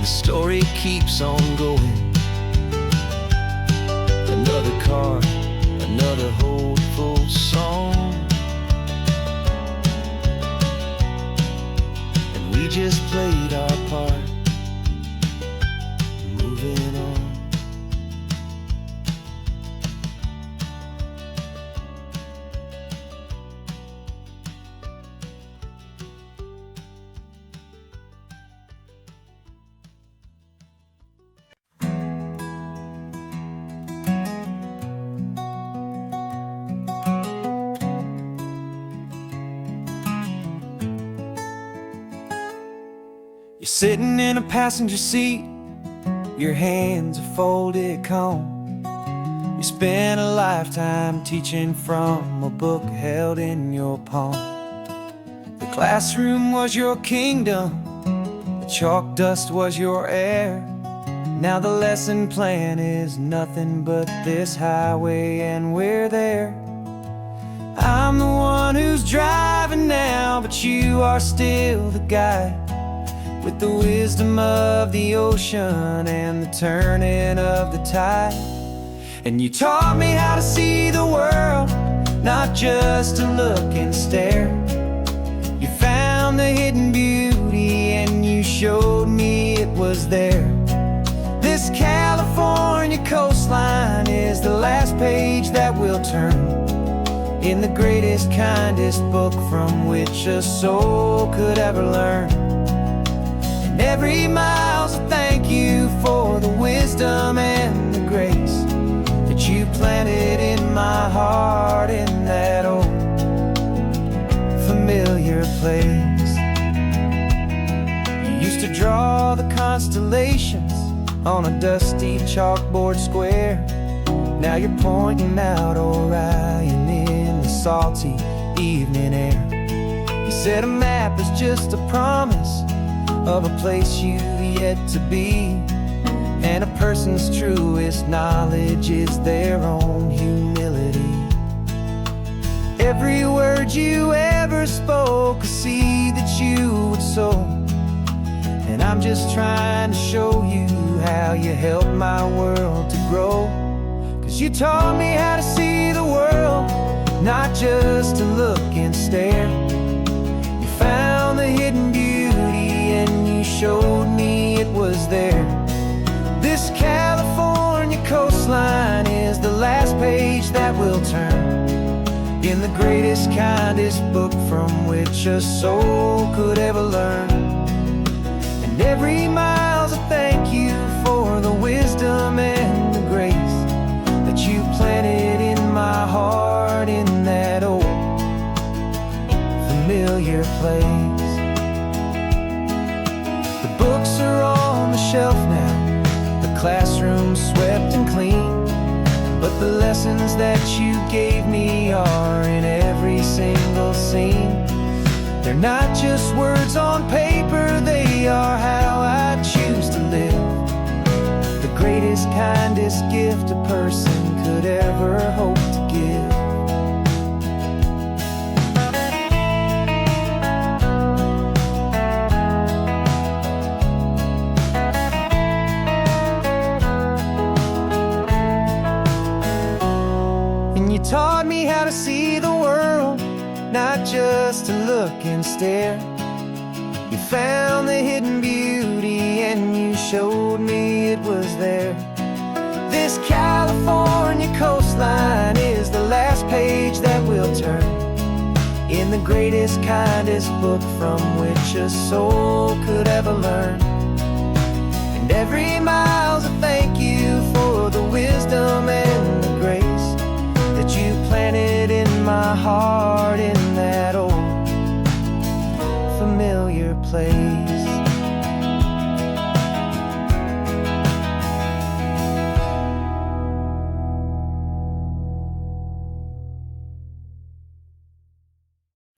Story keeps on going, another card, another hopeful song, and we just played our part, moving on. You're sitting in a passenger seat, your hands are folded calm. You spent a lifetime teaching from a book held in your palm. The classroom was your kingdom, the chalk dust was your air. Now the lesson plan is nothing but this highway and we're there. I'm the one who's driving now, but you are still the guide, with the wisdom of the ocean and the turning of the tide. And you taught me how to see the world, not just to look and stare. You found the hidden beauty and you showed me it was there. This California coastline is the last page that we'll turn in the greatest, kindest book from which a soul could ever learn. Every mile's a thank you for the wisdom and the grace that you planted in my heart in that old familiar place. You used to draw the constellations on a dusty chalkboard square. Now you're pointing out Orion in the salty evening air. You said a map is just a promise of a place you've yet to be, and a person's truest knowledge is their own humility. Every word you ever spoke, a seed that you would sow, and I'm just trying to show you how you helped my world to grow. you taught me how to see the world, not just to look and stare. You found the hidden beauty and you showed me it was there. This California coastline is the last page that we'll turn in the greatest, kindest book from which a soul could ever learn. And every mile's a thank you for the wisdom and the grace that you planted in my heart in that old familiar place. The books are on the shelf now, the classroom swept and clean, but the lessons that you gave me are in every single scene. They're not just words on paper, they are how I choose to live. The greatest, kindest gift a person could ever hope to give. And you taught me how to see the world, not just to look and stare. You found the hidden beauty and you showed me it was there. This California coastline is the last page that we'll turn in the greatest, kindest book from which a soul could ever learn. And every mile